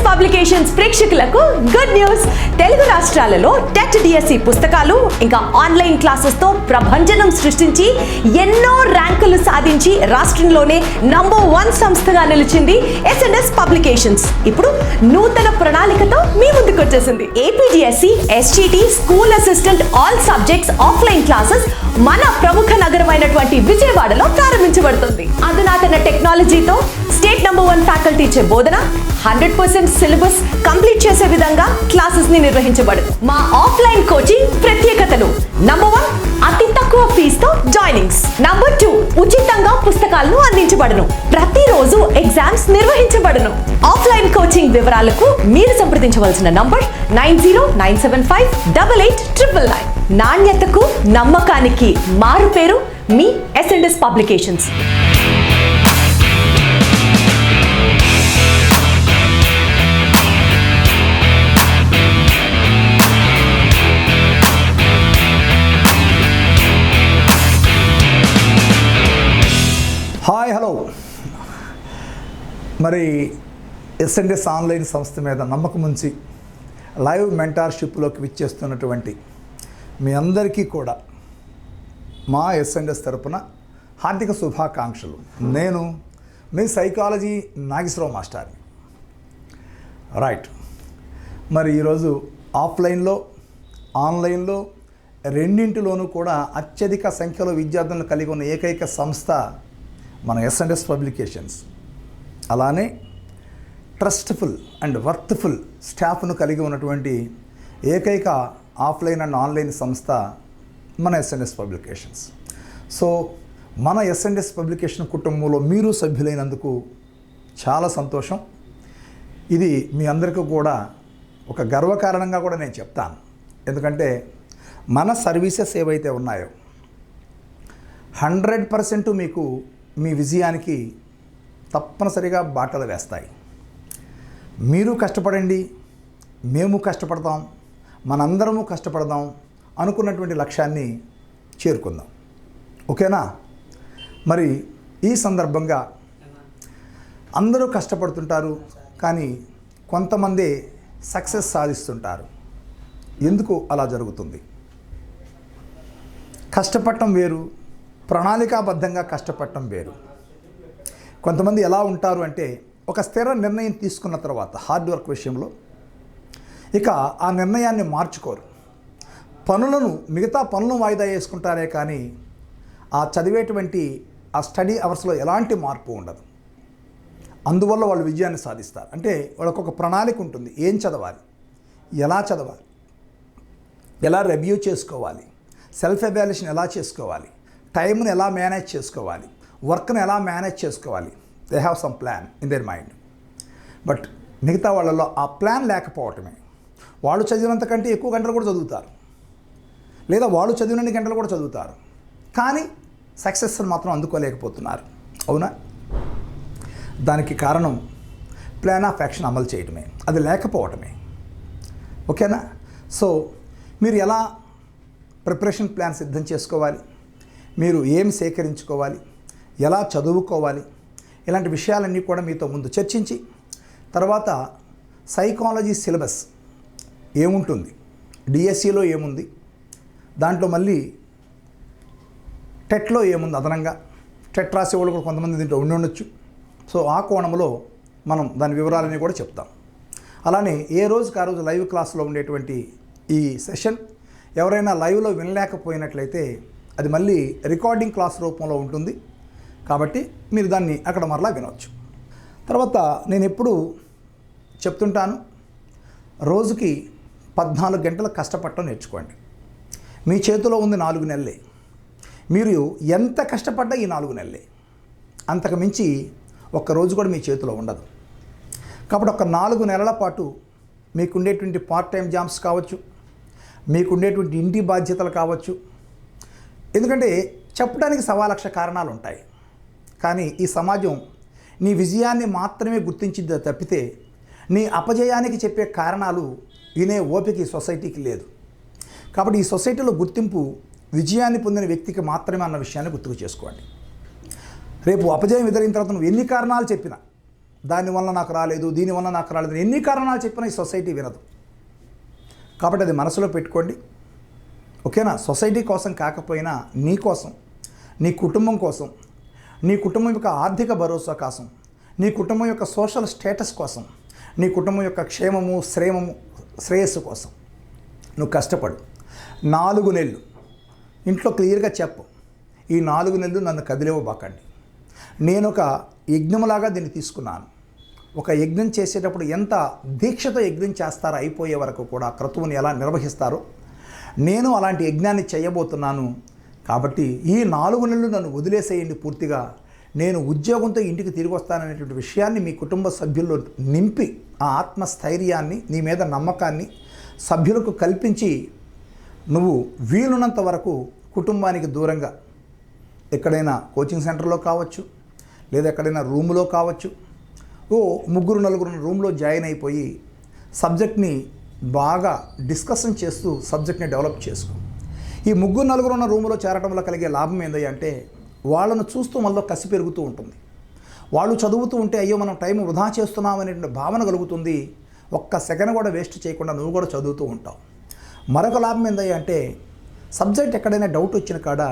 Publications ప్రేక్షకులకు good news. Telugu రాష్ట్రాలలో TET DSC పుస్తకాలు ఇంకా ఆన్లైన్ క్లాసెస్ తో ప్రభంజనం సృష్టించి ఎన్నో ర్యాంకులు సాధించి రాష్ట్రంలోనే #1 సంస్థగా నిలిచింది ఎస్ఎన్ఎస్ పబ్లికేషన్స్. ఇప్పుడు నూతన ప్రణాళికతో మీ ముందుకు వచ్చేసింది. APDSC, SGT, school assistant all subjects offline classes మన ప్రముఖ నగరమైనటువంటి విజయవాడలో ప్రారంభించబడుతుంది. అధునాతన టెక్నాలజీతో స్టేట్ #1 ఫ్యాకల్టీ ఇచ్చే బోధన, 100% సిలబస్ కంప్లీట్ చేసే విధంగా క్లాసెస్ ని నిర్వహించబడును. మా ఆఫ్లైన్ కోచింగ్ ప్రత్యేకతలు: #1 అతి తక్కువ ఫీజుతో జాయినింగ్స్, #2 ఉచితంగా పుస్తకాలను అందించబడును. ప్రతిరోజు ఎగ్జామ్స్ నిర్వహించబడును. ఆఫ్లైన్ కోచింగ్ వివరాలకు మీరు సంప్రదించవలసిన నంబర్ 9097588999. నాణ్యతకు నమ్మకానికి మారు పేరు మీ ఎస్ఎన్ఎస్ పబ్లికేషన్స్. Hi, hello. మరి ఎస్ఎన్ఎస్ ఆన్లైన్ సంస్థ మీద నమ్మకం ఉంచి లైవ్ మెంటార్షిప్లోకి విచ్చేస్తున్నటువంటి మీ అందరికీ కూడా మా ఎస్ఎన్ఎస్ తరపున హార్దిక శుభాకాంక్షలు. నేను మీ సైకాలజీ నాగేశ్వరరావు మాస్టర్. రైట్. మరి ఈరోజు ఆఫ్లైన్లో, ఆన్లైన్లో రెండింటిలోనూ కూడా అత్యధిక సంఖ్యలో విద్యార్థులను కలిగి ఉన్న ఏకైక సంస్థ మన ఎస్ఎన్ఎస్ పబ్లికేషన్స్. అలానే ట్రస్ట్ఫుల్ అండ్ వర్త్ఫుల్ స్టాఫ్ను కలిగి ఉన్నటువంటి ఏకైక ఆఫ్లైన్ అండ్ ఆన్లైన్ సంస్థ మన ఎస్ఎన్ఎస్ పబ్లికేషన్స్. సో మన ఎస్ఎన్ఎస్ పబ్లికేషన్ కుటుంబంలో మీరు సభ్యులైనందుకు చాలా సంతోషం. ఇది మీ అందరికీ కూడా ఒక గర్వకారణంగా కూడా నేను చెప్తాను. ఎందుకంటే మన సర్వీసెస్ ఏవైతే ఉన్నాయో 100% మీకు మీ విజయానికి తప్పనిసరిగా బాటలు వేస్తాయి. మీరు కష్టపడండి, మేము కష్టపడతాం, మనందరము కష్టపడదాం, అనుకున్నటువంటి లక్ష్యాన్ని చేరుకుందాం. ఓకేనా? మరి ఈ సందర్భంగా అందరూ కష్టపడుతుంటారు, కానీ కొంతమంది సక్సెస్ సాధిస్తుంటారు. ఎందుకు అలా జరుగుతుంది? కష్టపడటం వేరు, ప్రణాళికాబద్ధంగా కష్టపడటం వేరు. కొంతమంది ఎలా ఉంటారు అంటే, ఒక స్థిర నిర్ణయం తీసుకున్న తర్వాత హార్డ్ వర్క్ విషయంలో ఇక ఆ నిర్ణయాన్ని మార్చుకోరు. మిగతా పనులను వాయిదా వేసుకుంటారే కానీ ఆ చదివేటువంటి ఆ స్టడీ అవర్స్లో ఎలాంటి మార్పు ఉండదు. అందువల్ల వాళ్ళు విజయాన్ని సాధిస్తారు. అంటే వాళ్ళకు ఒక ప్రణాళిక ఉంటుంది. ఏం చదవాలి, ఎలా చదవాలి, ఎలా రివ్యూ చేసుకోవాలి, సెల్ఫ్ ఎవాల్యుయేషన్ ఎలా చేసుకోవాలి, టైంని ఎలా మేనేజ్ చేసుకోవాలి, వర్క్ని ఎలా మేనేజ్ చేసుకోవాలి. They have some plan in their mind. But మిగతా వాళ్ళలో ఆ ప్లాన్ లేకపోవటమే. వాళ్ళు చదివినంతకంటే ఎక్కువ గంటలు కూడా చదువుతారు, లేదా వాళ్ళు చదివినన్ని గంటలు కూడా చదువుతారు, కానీ సక్సెస్ని మాత్రం అందుకోలేకపోతున్నారు. అవునా? దానికి కారణం ప్లాన్ ఆఫ్ యాక్షన్ అమలు చేయడమే, అది లేకపోవటమే. ఓకేనా? సో మీరు ఎలా ప్రిపరేషన్ ప్లాన్ సిద్ధం చేసుకోవాలి, మీరు ఏం సేకరించుకోవాలి, ఎలా చదువుకోవాలి, ఇలాంటి విషయాలన్నీ కూడా మీతో ముందు చర్చించి, తర్వాత సైకాలజీ సిలబస్ ఏముంటుంది, డిఎస్సిలో ఏముంది, దాంట్లో మళ్ళీ టెట్లో ఏముంది, అదనంగా టెట్ రాసే వాళ్ళు కూడా కొంతమంది దీంట్లో ఉండొచ్చు. సో ఆ కోణంలో మనం దాని వివరాలని కూడా చెప్తాం. అలానే ఏ రోజుకి ఆ రోజు లైవ్ క్లాస్లో ఉండేటువంటి ఈ సెషన్ ఎవరైనా లైవ్లో వినలేకపోయినట్లయితే అది మళ్ళీ రికార్డింగ్ క్లాస్ రూపంలో ఉంటుంది. కాబట్టి మీరు దాన్ని అక్కడ మరలా వినవచ్చు. తర్వాత నేను ఎప్పుడు చెప్తుంటాను, రోజుకి 14 గంటలు కష్టపడటం నేర్చుకోండి. మీ చేతిలో ఉంది 4 నెలలే. మీరు ఎంత కష్టపడ్డా ఈ 4 నెలలే, అంతకు మించి ఒక్కరోజు కూడా మీ చేతిలో ఉండదు. కాబట్టి ఒక 4 నెలల పాటు మీకుండేటువంటి పార్ట్ టైం జాబ్స్ కావచ్చు, మీకుండేటువంటి ఇంటి బాధ్యతలు కావచ్చు. ఎందుకంటే చెప్పడానికి 1,000,000 కారణాలు ఉంటాయి, కానీ ఈ సమాజం నీ విజయాన్ని మాత్రమే గుర్తించింది తప్పితే నీ అపజయానికి చెప్పే కారణాలు వినే ఓపిక ఈ సొసైటీకి లేదు. కాబట్టి ఈ సొసైటీలో గుర్తింపు విజయాన్ని పొందిన వ్యక్తికి మాత్రమే అన్న విషయాన్ని గుర్తుకు చేసుకోండి. రేపు అపజయం ఎదురైన తర్వాత నువ్వు ఎన్ని కారణాలు చెప్పినా దానివల్ల నాకు రాలేదు, దీనివల్ల నాకు రాలేదు, ఎన్ని కారణాలు చెప్పినా ఈ సొసైటీ వినదు. కాబట్టి అది మనసులో పెట్టుకోండి, ఓకేనా? సొసైటీ కోసం కాకపోయినా నీ కోసం, నీ కుటుంబం కోసం, నీ కుటుంబం యొక్క ఆర్థిక భరోసా కోసం, నీ కుటుంబం యొక్క సోషల్ స్టేటస్ కోసం, నీ కుటుంబం యొక్క క్షేమము, శ్రేయస్సు కోసం నువ్వు కష్టపడు. 4 నెలలు ఇంట్లో క్లియర్గా చెప్పు, ఈ 4 నెలలు నన్ను కదిలేవబాకండి. నేను ఒక యజ్ఞంలాగా దీన్ని తీసుకున్నాను. ఒక యజ్ఞం చేసేటప్పుడు ఎంత దీక్షతో యజ్ఞం చేస్తారో అయిపోయే వరకు కూడా క్రతువుని ఎలా నిర్వహిస్తారో నేను అలాంటి యజ్ఞాన్ని చేయబోతున్నాను. కాబట్టి ఈ 4 నెలలు నన్ను వదిలేసేయండి పూర్తిగా, నేను ఉద్యోగంతో ఇంటికి తిరిగి వస్తాననేటువంటి విషయాన్ని మీ కుటుంబ సభ్యుల్లో నింపి ఆ ఆత్మస్థైర్యాన్ని, నీ మీద నమ్మకాన్ని సభ్యులకు కల్పించి నువ్వు వీలున్నంత వరకు కుటుంబానికి దూరంగా ఎక్కడైనా కోచింగ్ సెంటర్లో కావచ్చు, లేదా ఎక్కడైనా రూమ్లో కావచ్చు, 3-4 రూమ్లో జాయిన్ అయిపోయి సబ్జెక్ట్ని బాగా డిస్కషన్ చేస్తూ సబ్జెక్ట్ని డెవలప్ చేసుకో. ఈ 3-4 ఉన్న రూమ్లో చేరటం వల్ల కలిగే లాభం ఏంటి అంటే వాళ్ళను చూస్తూ మనలో కసి పెరుగుతూ ఉంటుంది. వాళ్ళు చదువుతూ ఉంటే అయ్యో మనం టైం వృధా చేస్తున్నాం అనేటువంటి భావన కలుగుతుంది. ఒక్క సెకండ్ కూడా వేస్ట్ చేయకుండా నువ్వు కూడా చదువుతూ ఉంటావు. మరొక లాభం ఏంటి అంటే సబ్జెక్ట్ ఎక్కడైనా డౌట్ వచ్చిన కాడ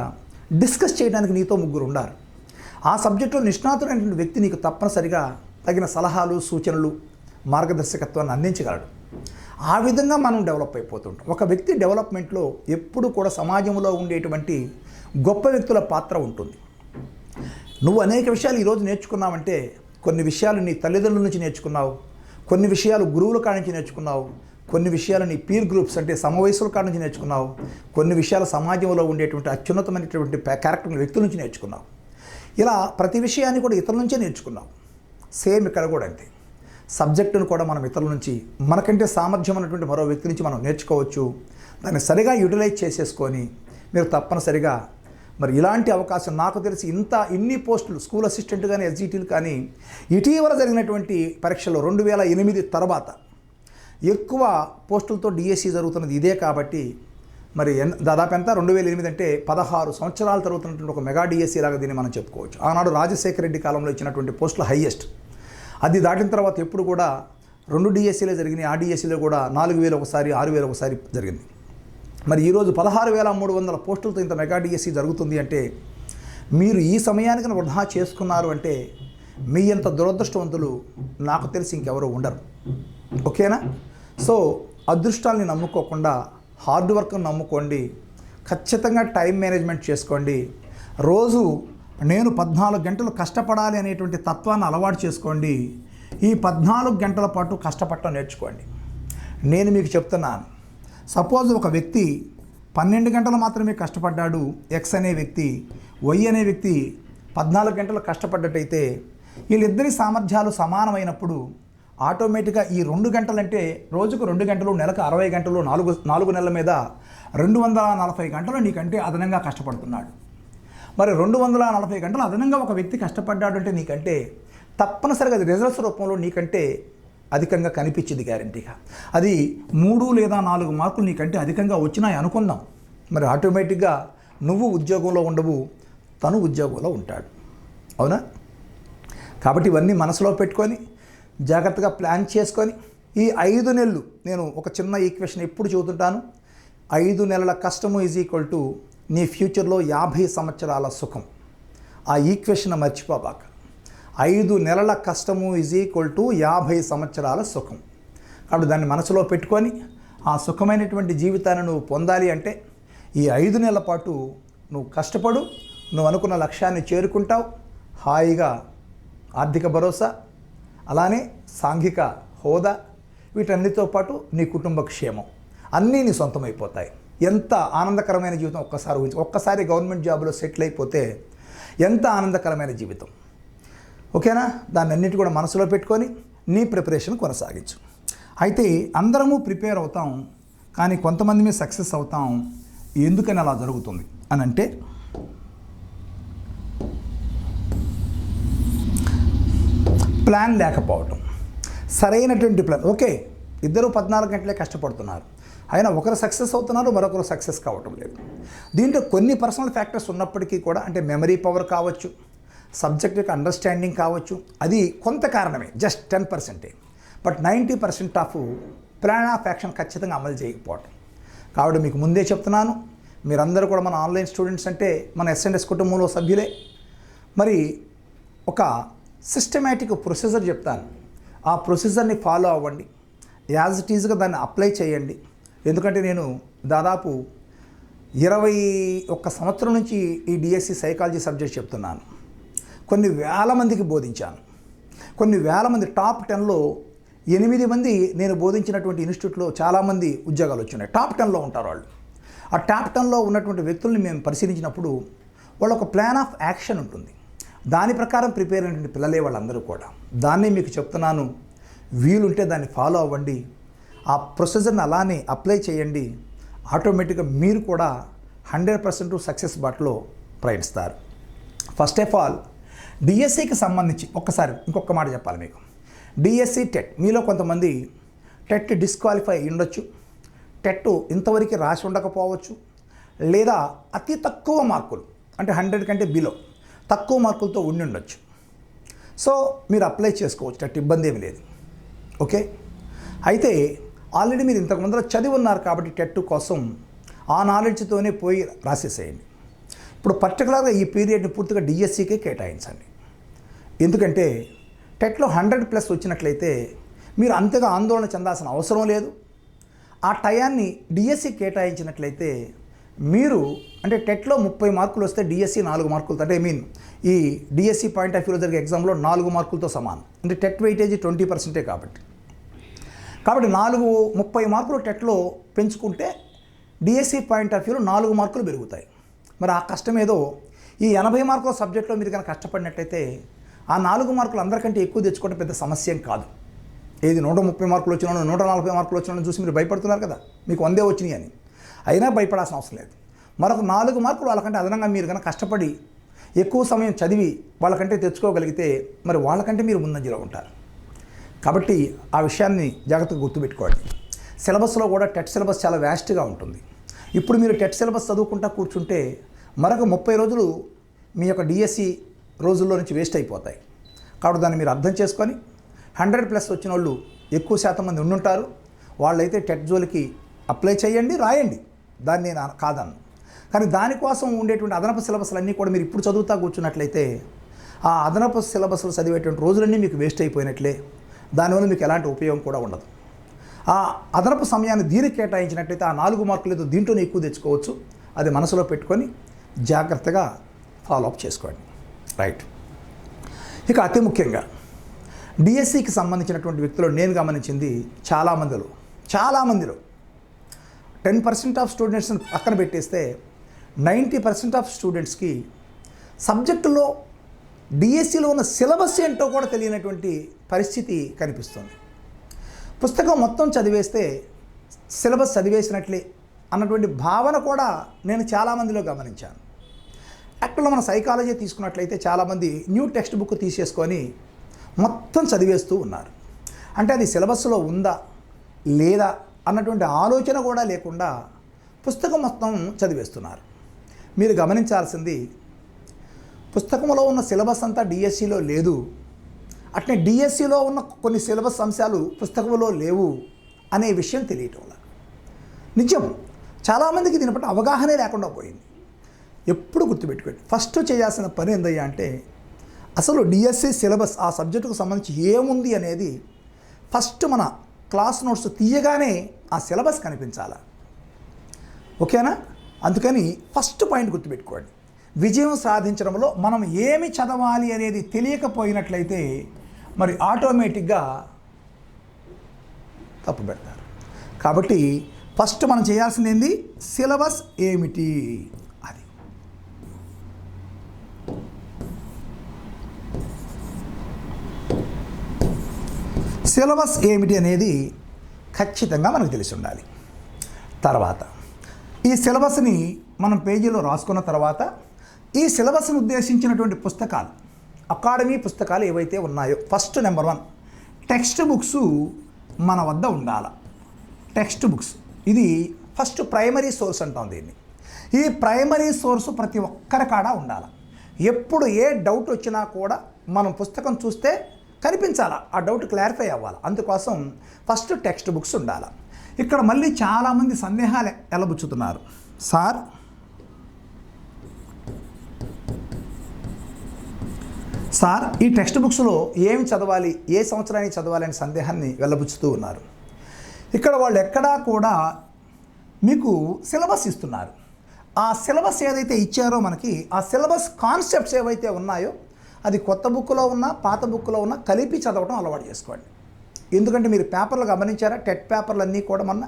డిస్కస్ చేయడానికి నీతో 3 ఉండాలి. ఆ సబ్జెక్టులో నిష్ణాతుడైనటువంటి వ్యక్తి నీకు తప్పనిసరిగా తగిన సలహాలు, సూచనలు, మార్గదర్శకత్వాన్ని అందించగలడు. ఆ విధంగా మనం డెవలప్ అయిపోతుంటాం. ఒక వ్యక్తి డెవలప్మెంట్లో ఎప్పుడు కూడా సమాజంలో ఉండేటువంటి గొప్ప వ్యక్తుల పాత్ర ఉంటుంది. నువ్వు అనేక విషయాలు ఈరోజు నేర్చుకున్నావంటే కొన్ని విషయాలు నీ తల్లిదండ్రుల నుంచి నేర్చుకున్నావు, కొన్ని విషయాలు గురువుల కాడ నుంచి నేర్చుకున్నావు, కొన్ని విషయాలు నీ పీర్ గ్రూప్స్ అంటే సమవయసుల కాడ నుంచి నేర్చుకున్నావు, కొన్ని విషయాలు సమాజంలో ఉండేటువంటి అత్యున్నతమైనటువంటి క్యారెక్టర్ వ్యక్తుల నుంచి నేర్చుకున్నావు. ఇలా ప్రతి విషయాన్ని కూడా ఇతరుల నుంచే నేర్చుకున్నావు. సేమ్ ఇక్కడ కూడా అంతే. సబ్జెక్టును కూడా మనం ఇతరుల నుంచి, మనకంటే సామర్థ్యం ఉన్నటువంటి మరో వ్యక్తి నుంచి మనం నేర్చుకోవచ్చు. దాన్ని సరిగా యూటిలైజ్ చేసేసుకొని మీరు తప్పనిసరిగా మరి ఇలాంటి అవకాశం, నాకు తెలిసి ఇన్ని పోస్టులు స్కూల్ అసిస్టెంట్ కానీ, ఎస్జిటీలు కానీ ఇటీవల జరిగినటువంటి పరీక్షలో 2008 తర్వాత ఎక్కువ పోస్టులతో డిఎస్సి జరుగుతున్నది ఇదే. కాబట్టి మరి దాదాపు ఎంత 2008 అంటే 16 సంవత్సరాలు జరుగుతున్నటువంటి ఒక మెగా డిఎస్సి లాగా దీన్ని మనం చెప్పుకోవచ్చు. ఆనాడు రాజశేఖర రెడ్డి కాలంలో ఇచ్చినటువంటి పోస్టులు హైయెస్ట్. అది దాటిన తర్వాత ఎప్పుడు కూడా 2 డిఎస్సీలే జరిగినాయి. ఆ డిఎస్సీలో కూడా 4,000 ఒకసారి, 6,000 ఒకసారి జరిగింది. మరి ఈరోజు 16,300 పోస్టులతో ఇంత మెగా డిఎస్సి జరుగుతుంది అంటే మీరు ఈ సమయానికి వృధా చేసుకున్నారు అంటే మీ అంత దురదృష్టవంతులు నాకు తెలిసి ఇంకెవరూ ఉండరు. ఓకేనా? సో అదృష్టాల్ని నమ్ముకోకుండా హార్డ్ వర్క్ని నమ్ముకోండి. ఖచ్చితంగా టైం మేనేజ్మెంట్ చేసుకోండి. రోజు నేను 14 గంటలు కష్టపడాలి అనేటువంటి తత్వాన్ని అలవాటు చేసుకోండి. ఈ 14 గంటల పాటు కష్టపడటం నేర్చుకోండి. నేను మీకు చెప్తున్నాను, సపోజ్ ఒక వ్యక్తి 12 గంటలు మాత్రమే కష్టపడ్డాడు, ఎక్స్ అనే వ్యక్తి, వై అనే వ్యక్తి 14 గంటలు కష్టపడ్డట్టయితే వీళ్ళిద్దరి సామర్థ్యాలు సమానమైనప్పుడు ఆటోమేటిక్గా ఈ 2 గంటలంటే రోజుకు 2 గంటలు, నెలకు 60 గంటలు, 4 నెలల మీద 240 గంటలు నీకంటే అదనంగా కష్టపడుతున్నాడు. మరి 240 గంటలు అదనంగా ఒక వ్యక్తి కష్టపడ్డాడు అంటే నీకంటే తప్పనిసరిగా అది రిజల్ట్స్ రూపంలో నీకంటే అధికంగా కనిపించింది గ్యారంటీగా. అది 3 లేదా 4 మార్కులు నీకంటే అధికంగా వచ్చినాయి అనుకుందాం. మరి ఆటోమేటిక్గా నువ్వు ఉద్యోగంలో ఉండవు, తను ఉద్యోగంలో ఉంటాడు. అవునా? కాబట్టి ఇవన్నీ మనసులో పెట్టుకొని జాగ్రత్తగా ప్లాన్ చేసుకొని ఈ 5 నెలలు, నేను ఒక చిన్న ఈక్వేషన్ ఎప్పుడు చెబుతుంటాను, 5 నెలల కష్టము ఈజ్ ఈక్వల్ టు నీ ఫ్యూచర్లో 50 సంవత్సరాల సుఖం. ఆ ఈక్వేషన్ మర్చిపోబాక. 5 నెలల కష్టము ఈజ్ ఈక్వల్ టు 50 సంవత్సరాల సుఖం. కాబట్టి దాన్ని మనసులో పెట్టుకొని ఆ సుఖమైనటువంటి జీవితాన్ని నువ్వు పొందాలి అంటే ఈ 5 నెలల పాటు నువ్వు కష్టపడు. నువ్వు అనుకున్న లక్ష్యాన్ని చేరుకుంటావు. హాయిగా ఆర్థిక భరోసా, అలానే సాంఘిక హోదా, వీటన్నిటితో పాటు నీ కుటుంబ క్షేమం అన్నీ నీ సొంతమైపోతాయి. ఎంత ఆనందకరమైన జీవితం ఒక్కసారి ఊహించు. ఒక్కసారి గవర్నమెంట్ జాబ్లో సెటిల్ అయిపోతే ఎంత ఆనందకరమైన జీవితం. ఓకేనా? దాన్ని అన్నిటి కూడా మనసులో పెట్టుకొని నీ ప్రిపరేషన్ కొనసాగించు. అయితే అందరము ప్రిపేర్ అవుతాం, కానీ కొంతమంది మీద సక్సెస్ అవుతాం. ఎందుకని అలా జరుగుతుంది అని అంటే ప్లాన్ లేకపోవటం, సరైనటువంటి ప్లాన్. ఓకే, ఇద్దరు 14 గంటలే కష్టపడుతున్నారు, అయినా ఒకరు సక్సెస్ అవుతున్నారు, మరొకరు సక్సెస్ కావటం లేదు. దీంట్లో కొన్ని పర్సనల్ ఫ్యాక్టర్స్ ఉన్నప్పటికీ కూడా, అంటే మెమరీ పవర్ కావచ్చు, సబ్జెక్ట్ యొక్క అండర్స్టాండింగ్ కావచ్చు, అది కొంత కారణమే, just 10%. But 90% of plan of action ఖచ్చితంగా అమలు చేయకపోవటం. కాబట్టి మీకు ముందే చెప్తున్నాను, మీరందరూ కూడా మన ఆన్లైన్ స్టూడెంట్స్ అంటే మన S&S కుటుంబంలో సభ్యులే. మరి ఒక సిస్టమేటిక్ ప్రొసీజర్ చెప్తాను, ఆ ప్రొసీజర్ని ఫాలో అవ్వండి, యాజ్ ఇట్ ఈజ్గా దాన్ని అప్లై చేయండి. ఎందుకంటే నేను దాదాపు 21 సంవత్సరం నుంచి ఈ డిఎస్సి సైకాలజీ సబ్జెక్ట్ చెప్తున్నాను. కొన్ని వేల మందికి బోధించాను. కొన్ని వేల మంది, టాప్ 10లో 8 మంది నేను బోధించినటువంటి ఇన్స్టిట్యూట్లో చాలామంది ఉద్యోగాలు వచ్చినాయి. టాప్ 10లో ఉంటారు వాళ్ళు. ఆ టాప్ 10లో ఉన్నటువంటి వ్యక్తుల్ని మేము పరిశీలించినప్పుడు వాళ్ళ ఒక ప్లాన్ ఆఫ్ యాక్షన్ ఉంటుంది. దాని ప్రకారం ప్రిపేర్ అయినటువంటి పిల్లలే వాళ్ళందరూ కూడా. దాన్ని మీకు చెప్తున్నాను, వీలుంటే దాన్ని ఫాలో అవ్వండి, ఆ ప్రొసీజర్ని అలానే అప్లై చేయండి. ఆటోమేటిక్గా మీరు కూడా 100% సక్సెస్ బాటలో ప్రయాణిస్తారు. ఫస్ట్ ఆఫ్ ఆల్ డిఎస్సికి సంబంధించి ఇంకొక మాట చెప్పాలి మీకు. డిఎస్సి టెట్, మీలో కొంతమంది టెట్ డిస్క్వాలిఫై అయి ఉండొచ్చు, టెట్ ఇంతవరకు రాసి ఉండకపోవచ్చు, లేదా అతి తక్కువ మార్కులు అంటే 100 కంటే బిలో తక్కువ మార్కులతో ఉండి ఉండొచ్చు. సో మీరు అప్లై చేసుకోవచ్చు, టెట్ ఇబ్బంది ఏమి లేదు. ఓకే, అయితే ఆల్రెడీ మీరు ఇంతకు ముందర చదివి ఉన్నారు కాబట్టి టెట్ కోసం ఆ నాలెడ్జ్తోనే పోయి రాసేసేయండి. ఇప్పుడు పర్టికులర్గా ఈ పీరియడ్ని పూర్తిగా డిఎస్సికే కేటాయించండి. ఎందుకంటే టెట్లో 100+ వచ్చినట్లయితే మీరు అంతగా ఆందోళన చెందాల్సిన అవసరం లేదు. ఆ టయాన్ని డిఎస్సి కేటాయించినట్లయితే మీరు అంటే టెట్లో 30 మార్కులు వస్తే డిఎస్సి 4 మార్కులతో, అంటే ఈ డిఎస్సి పాయింట్ ఆఫ్ వ్యూలో జరిగే ఎగ్జామ్లో 4 మార్కులతో సమానం. అంటే టెట్ వెయిటేజ్ 20% కాబట్టి 30 మార్కులు టెట్లో పెంచుకుంటే డిఎస్సి పాయింట్ ఆఫ్ వ్యూలో 4 మార్కులు పెరుగుతాయి. మరి ఆ కష్టం ఏదో ఈ 80 మార్కుల సబ్జెక్ట్లో మీరు కనుక కష్టపడినట్లయితే ఆ 4 మార్కులు అందరికంటే ఎక్కువ తెచ్చుకోవడం పెద్ద సమస్య ఏం కాదు. ఏది 130 మార్కులు వచ్చినా 140 మార్కులు వచ్చినా చూసి మీరు భయపడుతున్నారు కదా, మీకు 100 వచ్చినాయి అని. అయినా భయపడాల్సిన అవసరం లేదు. మరొక 4 మార్కులు వాళ్ళకంటే అదనంగా మీరు కనుక కష్టపడి ఎక్కువ సమయం చదివి వాళ్ళకంటే తెచ్చుకోగలిగితే మరి వాళ్ళకంటే మీరు ముందంజలో ఉంటారు. కాబట్టి ఆ విషయాన్ని జాగ్రత్తగా గుర్తుపెట్టుకోండి. సిలబస్లో కూడా టెట్ సిలబస్ చాలా వ్యాస్ట్గా ఉంటుంది. ఇప్పుడు మీరు టెట్ సిలబస్ చదువుకుంటా కూర్చుంటే మరొక 30 రోజులు మీ యొక్క డిఎస్సి రోజుల్లో నుంచి వేస్ట్ అయిపోతాయి. కాబట్టి దాన్ని మీరు అర్థం చేసుకొని 100+ వచ్చిన వాళ్ళు ఎక్కువ శాతం మంది ఉండుంటారు. వాళ్ళైతే టెట్ జోలికి అప్లై చేయండి, రాయండి, దాన్ని నేను కాదన్ను. కానీ దానికోసం ఉండేటువంటి అదనపు సిలబస్లు అన్నీ కూడా మీరు ఇప్పుడు చదువుతా కూర్చున్నట్లయితే ఆ అదనపు సిలబస్లు చదివేటువంటి రోజులన్నీ మీకు వేస్ట్ అయిపోయినట్లే. దానివల్ల మీకు ఎలాంటి ఉపయోగం కూడా ఉండదు. ఆ అదనపు సమయాన్ని దీనికి కేటాయించినట్లయితే ఆ 4 మార్కులు ఏదో దీంట్లోనే ఎక్కువ తెచ్చుకోవచ్చు. అది మనసులో పెట్టుకొని జాగ్రత్తగా ఫాలో అప్ చేసుకోండి. రైట్. ఇక అతి ముఖ్యంగా డిఎస్సికి సంబంధించినటువంటి వ్యక్తులు నేను గమనించింది చాలామందిలో 10% ఆఫ్ స్టూడెంట్స్ని పక్కన పెట్టేస్తే 90% ఆఫ్ స్టూడెంట్స్కి సబ్జెక్టులో డిఎస్సిలో ఉన్న సిలబస్ ఏంటో కూడా తెలియనటువంటి పరిస్థితి కనిపిస్తుంది. పుస్తకం మొత్తం చదివేస్తే సిలబస్ చదివేసినట్లే అన్నటువంటి భావన కూడా నేను చాలామందిలో గమనించాను. యాక్చువల్గా మన సైకాలజీ తీసుకున్నట్లయితే చాలామంది న్యూ టెక్స్ట్ బుక్ తీసేసుకొని మొత్తం చదివేస్తూ ఉన్నారు. అంటే అది సిలబస్లో ఉందా లేదా అన్నటువంటి ఆలోచన కూడా లేకుండా పుస్తకం మొత్తం చదివేస్తున్నారు. మీరు గమనించాల్సింది పుస్తకంలో ఉన్న సిలబస్ అంతా డిఎస్సిలో లేదు, అట్నే డిఎస్సిలో ఉన్న కొన్ని సిలబస్ అంశాలు పుస్తకంలో లేవు అనే విషయం తెలియటం వల్ల నిజం చాలామందికి దీని పట్ల అవగాహనే లేకుండా పోయింది. ఎప్పుడు గుర్తుపెట్టుకోండి, ఫస్ట్ చేయాల్సిన పని ఏందయ్యా అంటే అసలు డిఎస్సి సిలబస్ ఆ సబ్జెక్టుకు సంబంధించి ఏముంది అనేది ఫస్ట్ మన క్లాస్ నోట్స్ తీయగానే ఆ సిలబస్ కనిపించాలా. ఓకేనా? అందుకని ఫస్ట్ పాయింట్ గుర్తుపెట్టుకోండి, విజయం సాధించడంలో మనం ఏమి చదవాలి అనేది తెలియకపోయినట్లయితే మరి ఆటోమేటిక్గా తప్పు పెడతారు. కాబట్టి ఫస్ట్ మనం చేయాల్సింది ఏంది, సిలబస్ ఏమిటి అది. సిలబస్ ఏమిటి అనేది ఖచ్చితంగా మనకు తెలిసి ఉండాలి. తర్వాత ఈ సిలబస్ని మనం పేజీలో రాసుకున్న తర్వాత ఈ సిలబస్ను ఉద్దేశించినటువంటి పుస్తకాలు, అకాడమీ పుస్తకాలు ఏవైతే ఉన్నాయో, ఫస్ట్ నెంబర్ 1 టెక్స్ట్ బుక్స్ మన వద్ద ఉండాలి. టెక్స్ట్ బుక్స్ ఇది ఫస్ట్ ప్రైమరీ సోర్స్ అంటాం దీన్ని. ఈ ప్రైమరీ సోర్సు ప్రతి ఒక్కరి కాడ ఉండాలి. ఎప్పుడు ఏ డౌట్ వచ్చినా కూడా మనం పుస్తకం చూస్తే కనిపించాలా, ఆ డౌట్ క్లారిఫై అవ్వాలి. అందుకోసం ఫస్ట్ టెక్స్ట్ బుక్స్ ఉండాలి. ఇక్కడ మళ్ళీ చాలామంది సందేహాలు ఎలబుచ్చుతున్నారు. సార్ ఈ టెక్స్ట్ బుక్స్లో ఏమి చదవాలి, ఏ సంవత్సరానికి చదవాలి అనే సందేహాన్ని వెళ్ళబుచ్చుతూ ఉన్నారు. ఇక్కడ వాళ్ళు ఎక్కడా కూడా మీకు సిలబస్ ఇస్తున్నారు. ఆ సిలబస్ ఏదైతే ఇచ్చారో మనకి, ఆ సిలబస్ కాన్సెప్ట్స్ ఏవైతే ఉన్నాయో అది కొత్త బుక్లో ఉన్నా పాత బుక్లో ఉన్నా కలిపి చదవడం అలవాటు చేసుకోండి. ఎందుకంటే మీరు పేపర్లు గమనించారా, టెట్ పేపర్లు అన్నీ కూడా మొన్న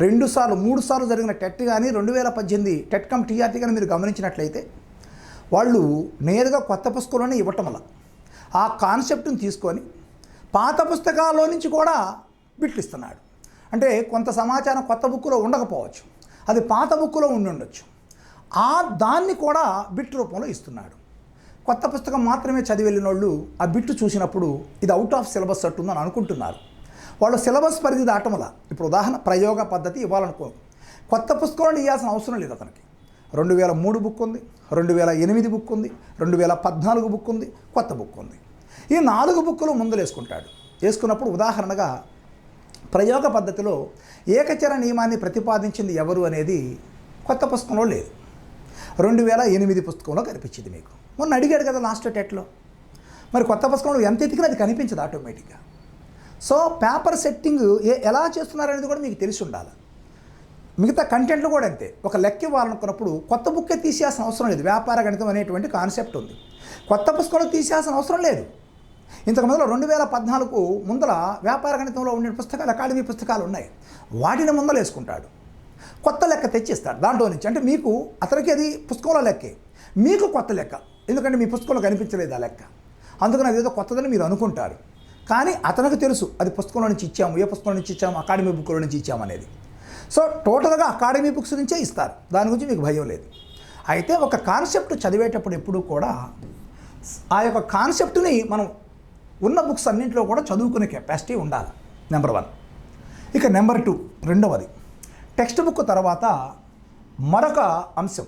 2 సార్లు 3 సార్లు జరిగిన టెట్ కానీ 2018 టెట్ కమ్ టీఆర్టీ కానీ మీరు గమనించినట్లయితే వాళ్ళు నేరుగా కొత్త పుస్తకంలోనే ఇవ్వటం వల్ల ఆ కాన్సెప్ట్ని తీసుకొని పాత పుస్తకాల్లో నుంచి కూడా బిట్లు ఇస్తున్నాడు. అంటే కొంత సమాచారం కొత్త బుక్లో ఉండకపోవచ్చు, అది పాత బుక్లో ఉండొచ్చు, దాన్ని కూడా బిట్ రూపంలో ఇస్తున్నాడు. కొత్త పుస్తకం మాత్రమే చదివి వెళ్ళిన వాళ్ళు ఆ బిట్టు చూసినప్పుడు ఇది అవుట్ ఆఫ్ సిలబస్ అట్టుందని అనుకుంటున్నారు. వాళ్ళు సిలబస్ పరిధి దాటమల. ఇప్పుడు ఉదాహరణ ప్రయోగ పద్ధతి ఇవ్వాలనుకో, కొత్త పుస్తకంలో ఇవ్వాల్సిన అవసరం లేదు. అతనికి 2003 బుక్ ఉంది, 2008 బుక్ ఉంది, 2014 బుక్ ఉంది, కొత్త బుక్ ఉంది. ఈ 4 బుక్కులు ముందులు వేసుకున్నప్పుడు ఉదాహరణగా ప్రయోగ పద్ధతిలో ఏకచర నియమాన్ని ప్రతిపాదించింది ఎవరు అనేది కొత్త పుస్తకంలో లేదు, 2008 పుస్తకంలో కనిపించింది. మీకు మొన్న అడిగాడు కదా లాస్ట్ టెట్లో. మరి కొత్త పుస్తకంలో ఎంత ఎతికినా అది కనిపించదు ఆటోమేటిక్గా. సో పేపర్ సెట్టింగ్ ఎలా చేస్తున్నారనేది కూడా మీకు తెలిసి ఉండాలి. మిగతా కంటెంట్లు కూడా అంతే. ఒక లెక్క ఇవ్వాలనుకున్నప్పుడు కొత్త బుక్కే తీసేయాల్సిన అవసరం లేదు. వ్యాపార గణితం అనేటువంటి కాన్సెప్ట్ ఉంది, కొత్త పుస్తకంలో తీసేయాల్సిన అవసరం లేదు. ఇంతకు మొదలు 2014 ముందర వ్యాపార గణితంలో ఉండే పుస్తకాలు, అకాడమీ పుస్తకాలు ఉన్నాయి, వాటిని ముందర వేసుకుంటాడు, కొత్త లెక్క తెచ్చిస్తాడు దాంట్లో నుంచి. అంటే మీకు అతనికి అది పుస్తకంలో లెక్కే, మీకు కొత్త లెక్క, ఎందుకంటే మీ పుస్తకంలో కనిపించలేదు ఆ లెక్క, అందుకని అదేదో కొత్తదని మీరు అనుకుంటారు. కానీ అతనికి తెలుసు అది పుస్తకంలో నుంచి ఇచ్చాము, ఏ పుస్తకంలో నుంచి ఇచ్చాము, అకాడమీ బుక్లో నుంచి ఇచ్చాము అనేది. సో టోటల్గా అకాడమీ బుక్స్ నుంచే ఇస్తారు, దాని గురించి మీకు భయం లేదు. అయితే ఒక కాన్సెప్ట్ చదివేటప్పుడు ఎప్పుడూ కూడా ఆ యొక్క కాన్సెప్ట్ని మనం ఉన్న బుక్స్ అన్నింటిలో కూడా చదువుకునే కెపాసిటీ ఉండాలి, నెంబర్ 1. ఇక నెంబర్ 2, రెండవది టెక్స్ట్ బుక్ తర్వాత మరొక అంశం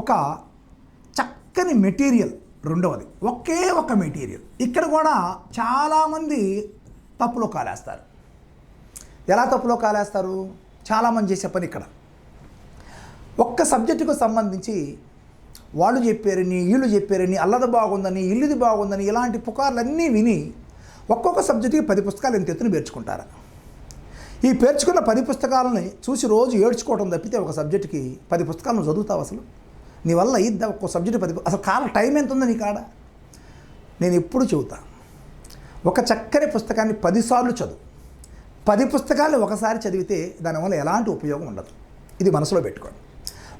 ఒక చక్కని మెటీరియల్. రెండవది ఒకే ఒక మెటీరియల్. ఇక్కడ కూడా చాలామంది తప్పులో కాలేస్తారు. ఎలా తప్పులో కాలేస్తారు? చాలామంది చేసే పని ఇక్కడ ఒక్క సబ్జెక్టుకు సంబంధించి వాళ్ళు చెప్పారని, వీళ్ళు చెప్పారని, అల్లది బాగుందని, ఇల్లుది బాగుందని ఇలాంటి పుకార్లన్నీ విని ఒక్కొక్క సబ్జెక్టుకి 10 పుస్తకాలు ఎంత ఎత్తున పేర్చుకుంటారు. ఈ పేర్చుకున్న 10 పుస్తకాలని చూసి రోజు ఏడ్చుకోవడం తప్పితే ఒక సబ్జెక్టుకి 10 పుస్తకాలను చదువుతావు అసలు? నీ వల్ల ఇద్దా ఒక్కో సబ్జెక్టు 10? అసలు టైం ఎంత ఉందో నీ కాడ? నేను ఎప్పుడు చెబుతా, ఒక చక్కని పుస్తకాన్ని 10 సార్లు చదువు. 10 పుస్తకాలను ఒకసారి చదివితే దానివల్ల ఎలాంటి ఉపయోగం ఉండదు. ఇది మనసులో పెట్టుకోండి.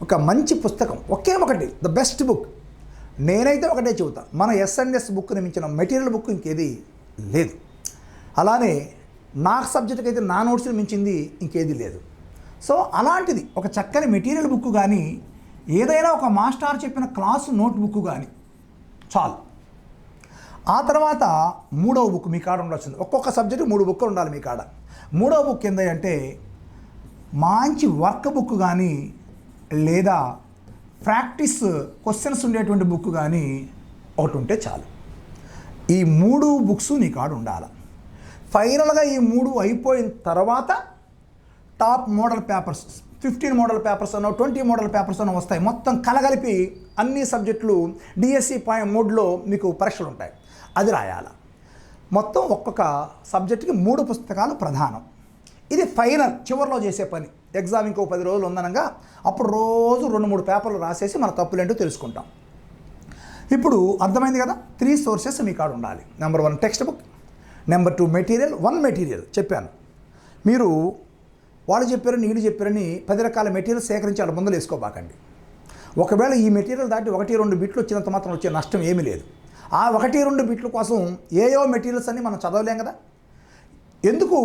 ఒక మంచి పుస్తకం ఒకే ఒకటి, ద బెస్ట్ బుక్, నేనైతే ఒకటే చెబుతా, మన ఎస్ఎన్ఎస్ బుక్ని మించిన మెటీరియల్ బుక్ ఇంకేది లేదు. అలానే నా సబ్జెక్టుకి అయితే నా నోట్స్ని మించింది ఇంకేది లేదు. సో అలాంటిది ఒక చక్కని మెటీరియల్ బుక్ కానీ, ఏదైనా ఒక మాస్టర్ చెప్పిన క్లాసు నోట్ బుక్ కానీ చాలు. ఆ తర్వాత 3వ బుక్ మీ కాడ ఉండాల్సింది. ఒక్కొక్క సబ్జెక్టు 3 బుక్లు ఉండాలి మీ కాడ. 3వ బుక్ ఏంటంటే మంచి వర్క్ బుక్ కానీ, లేదా ప్రాక్టీస్ క్వశ్చన్స్ ఉండేటువంటి బుక్ కానీ ఒకటి ఉంటే చాలు. ఈ 3 బుక్స్ నీ కాడ ఉండాలి. ఫైనల్గా ఈ 3 అయిపోయిన తర్వాత top model papers, 15 model papers అనో 20 మోడల్ పేపర్స్ అనో వస్తాయి. మొత్తం కలగలిపి అన్ని సబ్జెక్టులు డిఎస్సి మోడ్లో మీకు పరీక్షలు ఉంటాయి, అది రాయాలి. మొత్తం ఒక్కొక్క సబ్జెక్టుకి 3 పుస్తకాలు ప్రధానం. ఇది ఫైనల్ చివరిలో చేసే పని. ఎగ్జామ్ ఇంకో 10 రోజులు ఉందనగా అప్పుడు రోజు 2-3 పేపర్లు రాసేసి మన తప్పులేంటో తెలుసుకుంటాం. ఇప్పుడు అర్థమైంది కదా, 3 సోర్సెస్ మీ కాడ ఉండాలి. Number 1 text book, number 2 material. 1 material చెప్పాను, మీరు వాళ్ళు చెప్పారని వీళ్ళు చెప్పారని 10 రకాల మెటీరియల్ సేకరించి వాళ్ళ ముందులు వేసుకోబాకండి. ఒకవేళ ఈ మెటీరియల్ దాటి 1-2 బిట్లు వచ్చినంత మాత్రం వచ్చే నష్టం ఏమీ లేదు. ఆ 1-2 బిట్ల కోసం ఏయో మెటీరియల్స్ అన్ని మనం చదవలేం కదా. ఎందుకు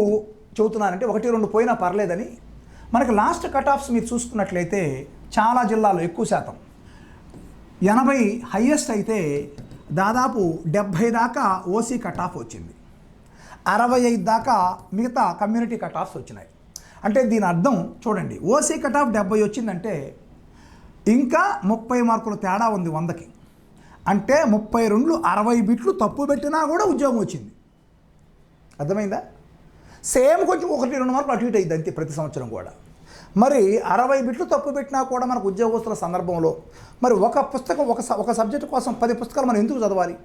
చెబుతున్నానంటే 1-2 పోయినా పర్లేదని. మనకి లాస్ట్ కట్ ఆఫ్స్ మీరు చూసుకున్నట్లయితే చాలా జిల్లాలో ఎక్కువ శాతం 80 హైయెస్ట్ అయితే దాదాపు 70 దాకా ఓసీ కట్ ఆఫ్ వచ్చింది, 65 దాకా మిగతా కమ్యూనిటీ కట్ ఆఫ్స్ వచ్చినాయి. అంటే దీని అర్థం చూడండి, ఓసీ కట్ ఆఫ్ 70 వచ్చిందంటే ఇంకా 30 మార్కుల తేడా ఉంది 100కి. అంటే 32 60 బిట్లు తప్పు పెట్టినా కూడా ఉద్యోగం వచ్చింది. అర్థమైందా? సేమ్ కొంచెం 1-2 మార్కులు అటు ఇటు అయింది అంతే ప్రతి సంవత్సరం కూడా. మరి 60 బిట్లు తప్పు పెట్టినా కూడా మనకు ఉద్యోగస్తుల సందర్భంలో మరి ఒక పుస్తకం ఒక సబ్జెక్టు కోసం 10 పుస్తకాలు మనం ఎందుకు చదవాలి?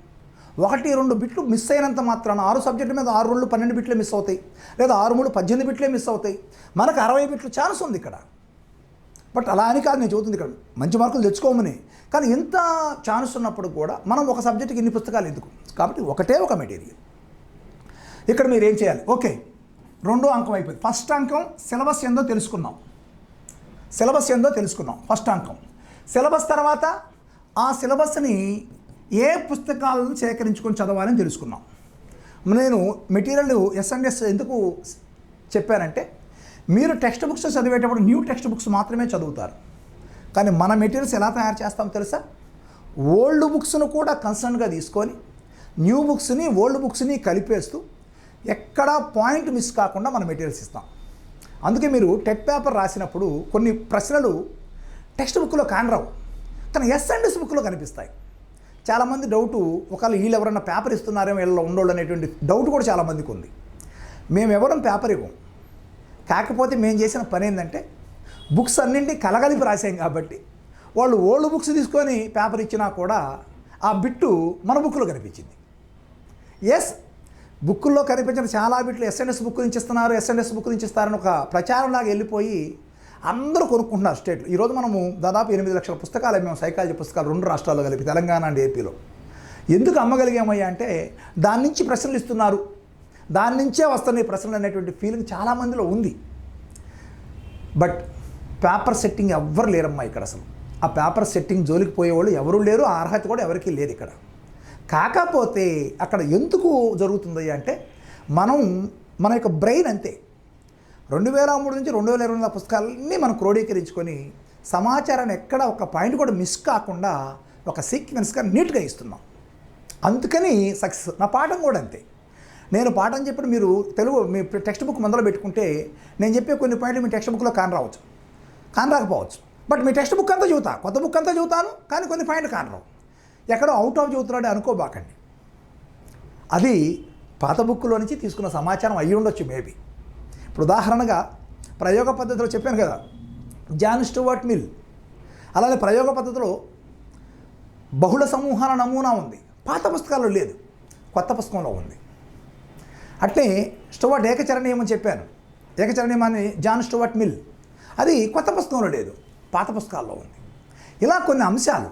1-2 బిట్లు మిస్ అయినంత మాత్రాన 6 సబ్జెక్టు మీద 6 2 12 బిట్లే మిస్ అవుతాయి, లేదా 6 3 18 బిట్లే మిస్ అవుతాయి. మనకు 60 బిట్లు ఛాన్స్ ఉంది ఇక్కడ. బట్ అలా అని కాదు నేను చదువుతుంది ఇక్కడ మంచి మార్కులు తెచ్చుకోమని. కానీ ఇంత ఛాన్స్ ఉన్నప్పుడు కూడా మనం ఒక సబ్జెక్టుకి ఇన్ని పుస్తకాలు ఎందుకు? కాబట్టి ఒకటే ఒక మెటీరియల్. ఇక్కడ మీరు ఏం చేయాలి? ఓకే, 2వ అంకం అయిపోయింది. ఫస్ట్ అంకం సిలబస్ ఏందో తెలుసుకున్నాం. ఫస్ట్ అంకం సిలబస్. తర్వాత ఆ సిలబస్ని ఏ పుస్తకాలను సేకరించుకొని చదవాలని తెలుసుకున్నాం. నేను మెటీరియల్ S&S ఎందుకు చెప్పానంటే, మీరు టెక్స్ట్ బుక్స్ చదివేటప్పుడు న్యూ టెక్స్ట్ బుక్స్ మాత్రమే చదువుతారు. కానీ మన మెటీరియల్స్ ఎలా తయారు చేస్తాం తెలుసా? ఓల్డ్ బుక్స్ను కూడా కన్సర్న్గా తీసుకొని న్యూ బుక్స్ని ఓల్డ్ బుక్స్ని కలిపేస్తూ ఎక్కడా పాయింట్ మిస్ కాకుండా మన మెటీరియల్స్ ఇస్తాం. అందుకే మీరు టెట్ పేపర్ రాసినప్పుడు కొన్ని ప్రశ్నలు టెక్స్ట్ బుక్లో కానరావు, కానీ S&S బుక్లో కనిపిస్తాయి. చాలామంది డౌటు, ఒకవేళ వీళ్ళు ఎవరన్నా పేపర్ ఇస్తున్నారేమో వీళ్ళలో ఉండోళ్ళు అనేటువంటి డౌట్ కూడా చాలామందికి ఉంది. మేము ఎవరం పేపర్ ఇవ్వం. కాకపోతే మేము చేసిన పని ఏంటంటే బుక్స్ అన్నింటినీ కలగలిపి రాసాం కాబట్టి వాళ్ళు ఓల్డ్ బుక్స్ తీసుకొని పేపర్ ఇచ్చినా కూడా ఆ బిట్టు మన బుక్లో కనిపించింది. ఎస్, బుక్కుల్లో కనిపించిన చాలా బిట్లు S&S బుక్ నుంచి ఇస్తున్నారు, S&S బుక్ నుంచి ఇస్తారని ఒక ప్రచారంలాగా వెళ్ళిపోయి అందరూ కొనుక్కుంటున్నారు స్టేట్లో. ఈరోజు మనము దాదాపు 8 లక్షల పుస్తకాలు మేము సైకాలజీ పుస్తకాలు 2 రాష్ట్రాల్లో కలిపి తెలంగాణ అండ్ ఏపీలో. ఎందుకు అమ్మగలిగామయ్యా అంటే దాని నుంచి ప్రశ్నలు ఇస్తున్నారు, దాని నుంచే వస్తున్నాయి ప్రశ్నలు అనేటువంటి ఫీలింగ్ చాలామందిలో ఉంది. బట్ పేపర్ సెట్టింగ్ ఎవ్వరు లేరమ్మా ఇక్కడ. అసలు ఆ పేపర్ సెట్టింగ్ జోలికి పోయేవాళ్ళు ఎవరూ లేరు, ఆ అర్హత కూడా ఎవరికీ లేదు ఇక్కడ. కాకపోతే అక్కడ ఎందుకు జరుగుతుంది అంటే మన యొక్క బ్రెయిన్ అంతే 2003 నుంచి 2020 పుస్తకాలన్నీ మనం క్రోడీకరించుకొని సమాచారాన్ని ఎక్కడ ఒక పాయింట్ కూడా మిస్ కాకుండా ఒక సీక్వెన్స్గా నీట్గా ఇస్తున్నాం. అందుకని సక్సెస్. నా పాఠం కూడా అంతే. నేను పాఠం చెప్పి మీరు తెలుగు మీ టెక్స్ట్ బుక్ ముందర పెట్టుకుంటే నేను చెప్పే కొన్ని పాయింట్లు మీ టెక్స్ట్ బుక్లో కానరాకపోవచ్చు. బట్ మీ టెక్స్ట్ బుక్ అంతా చదువుతా, కొత్త బుక్ అంతా చదువుతాను, కానీ కొన్ని పాయింట్లు కానరావు. ఎక్కడో అవుట్ ఆఫ్ చదువుతున్నాడు అనుకోబాకండి. అది పాత బుక్లో నుంచి తీసుకున్న సమాచారం అయ్యి ఉండొచ్చు మేబీ. ఇప్పుడు ఉదాహరణగా ప్రయోగ పద్ధతిలో చెప్పాను కదా, జాన్ స్టూవర్ట్ మిల్. అలానే ప్రయోగ పద్ధతిలో బహుళ సమూహాల నమూనా ఉంది, పాత పుస్తకాల్లో లేదు, కొత్త పుస్తకంలో ఉంది. అట్లే స్టూవర్ట్ ఏకచర నియమం చెప్పాను, ఏకచర నియమాన్ని జాన్ స్టూవర్ట్ మిల్, అది కొత్త పుస్తకంలో లేదు, పాత పుస్తకాల్లో ఉంది. ఇలా కొన్ని అంశాలు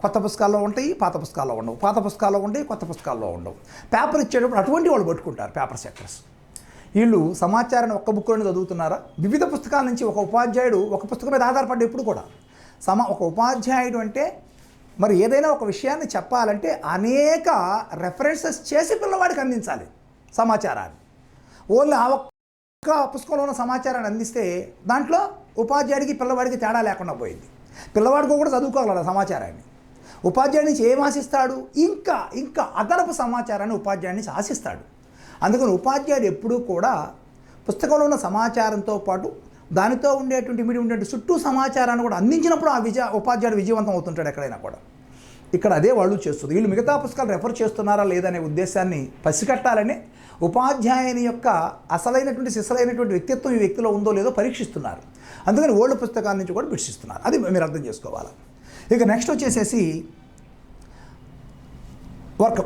కొత్త పుస్తకాల్లో ఉంటాయి, పాత పుస్తకాల్లో ఉండవు, పాత పుస్తకాల్లో ఉంటాయి, కొత్త పుస్తకాల్లో ఉండవు. పేపర్ ఇచ్చేటప్పుడు అటువంటి వాళ్ళు పట్టుకుంటారు పేపర్ సెట్టర్స్. వీళ్ళు సమాచారాన్ని ఒక్క బుక్లోనే చదువుతున్నారా? వివిధ పుస్తకాల నుంచి ఒక ఉపాధ్యాయుడు ఒక పుస్తకం మీద ఆధారపడ్డ ఎప్పుడు కూడా ఒక ఉపాధ్యాయుడు అంటే మరి ఏదైనా ఒక విషయాన్ని చెప్పాలంటే అనేక రెఫరెన్సెస్ చేసి పిల్లవాడికి అందించాలి సమాచారాన్ని. ఓన్లీ ఆ ఒక్క పుస్తకంలో ఉన్న సమాచారాన్ని అందిస్తే దాంట్లో ఉపాధ్యాయుడికి పిల్లవాడికి తేడా లేకుండా పోయింది. పిల్లవాడికి కూడా చదువుకోగలరు సమాచారాన్ని. ఉపాధ్యాయుడి నుంచి ఏం ఆశిస్తాడు? ఇంకా అదనపు సమాచారాన్ని ఉపాధ్యాయుడి నుంచి ఆశిస్తాడు. అందుకని ఉపాధ్యాయుడు ఎప్పుడూ కూడా పుస్తకంలో ఉన్న సమాచారంతో పాటు దానితో ఉండేటువంటి చుట్టూ సమాచారాన్ని కూడా అందించినప్పుడు ఉపాధ్యాయుడు విజయవంతం అవుతుంటాడు ఎక్కడైనా కూడా. ఇక్కడ అదే వాళ్ళు చేస్తుంది. వీళ్ళు మిగతా పుస్తకాలు రెఫర్ చేస్తున్నారా లేదనే ఉద్దేశాన్ని పసిగట్టాలని ఉపాధ్యాయుని యొక్క అసలైనటువంటి సిసలైనటువంటి వ్యక్తిత్వం ఈ వ్యక్తిలో ఉందో లేదో పరీక్షిస్తున్నారు. అందుకని ఓల్డ్ పుస్తకాల నుంచి కూడా బిడ్సిస్తున్నారు. అది మీరు అర్థం చేసుకోవాలి. ఇక నెక్స్ట్ వచ్చేసేసి వర్క్.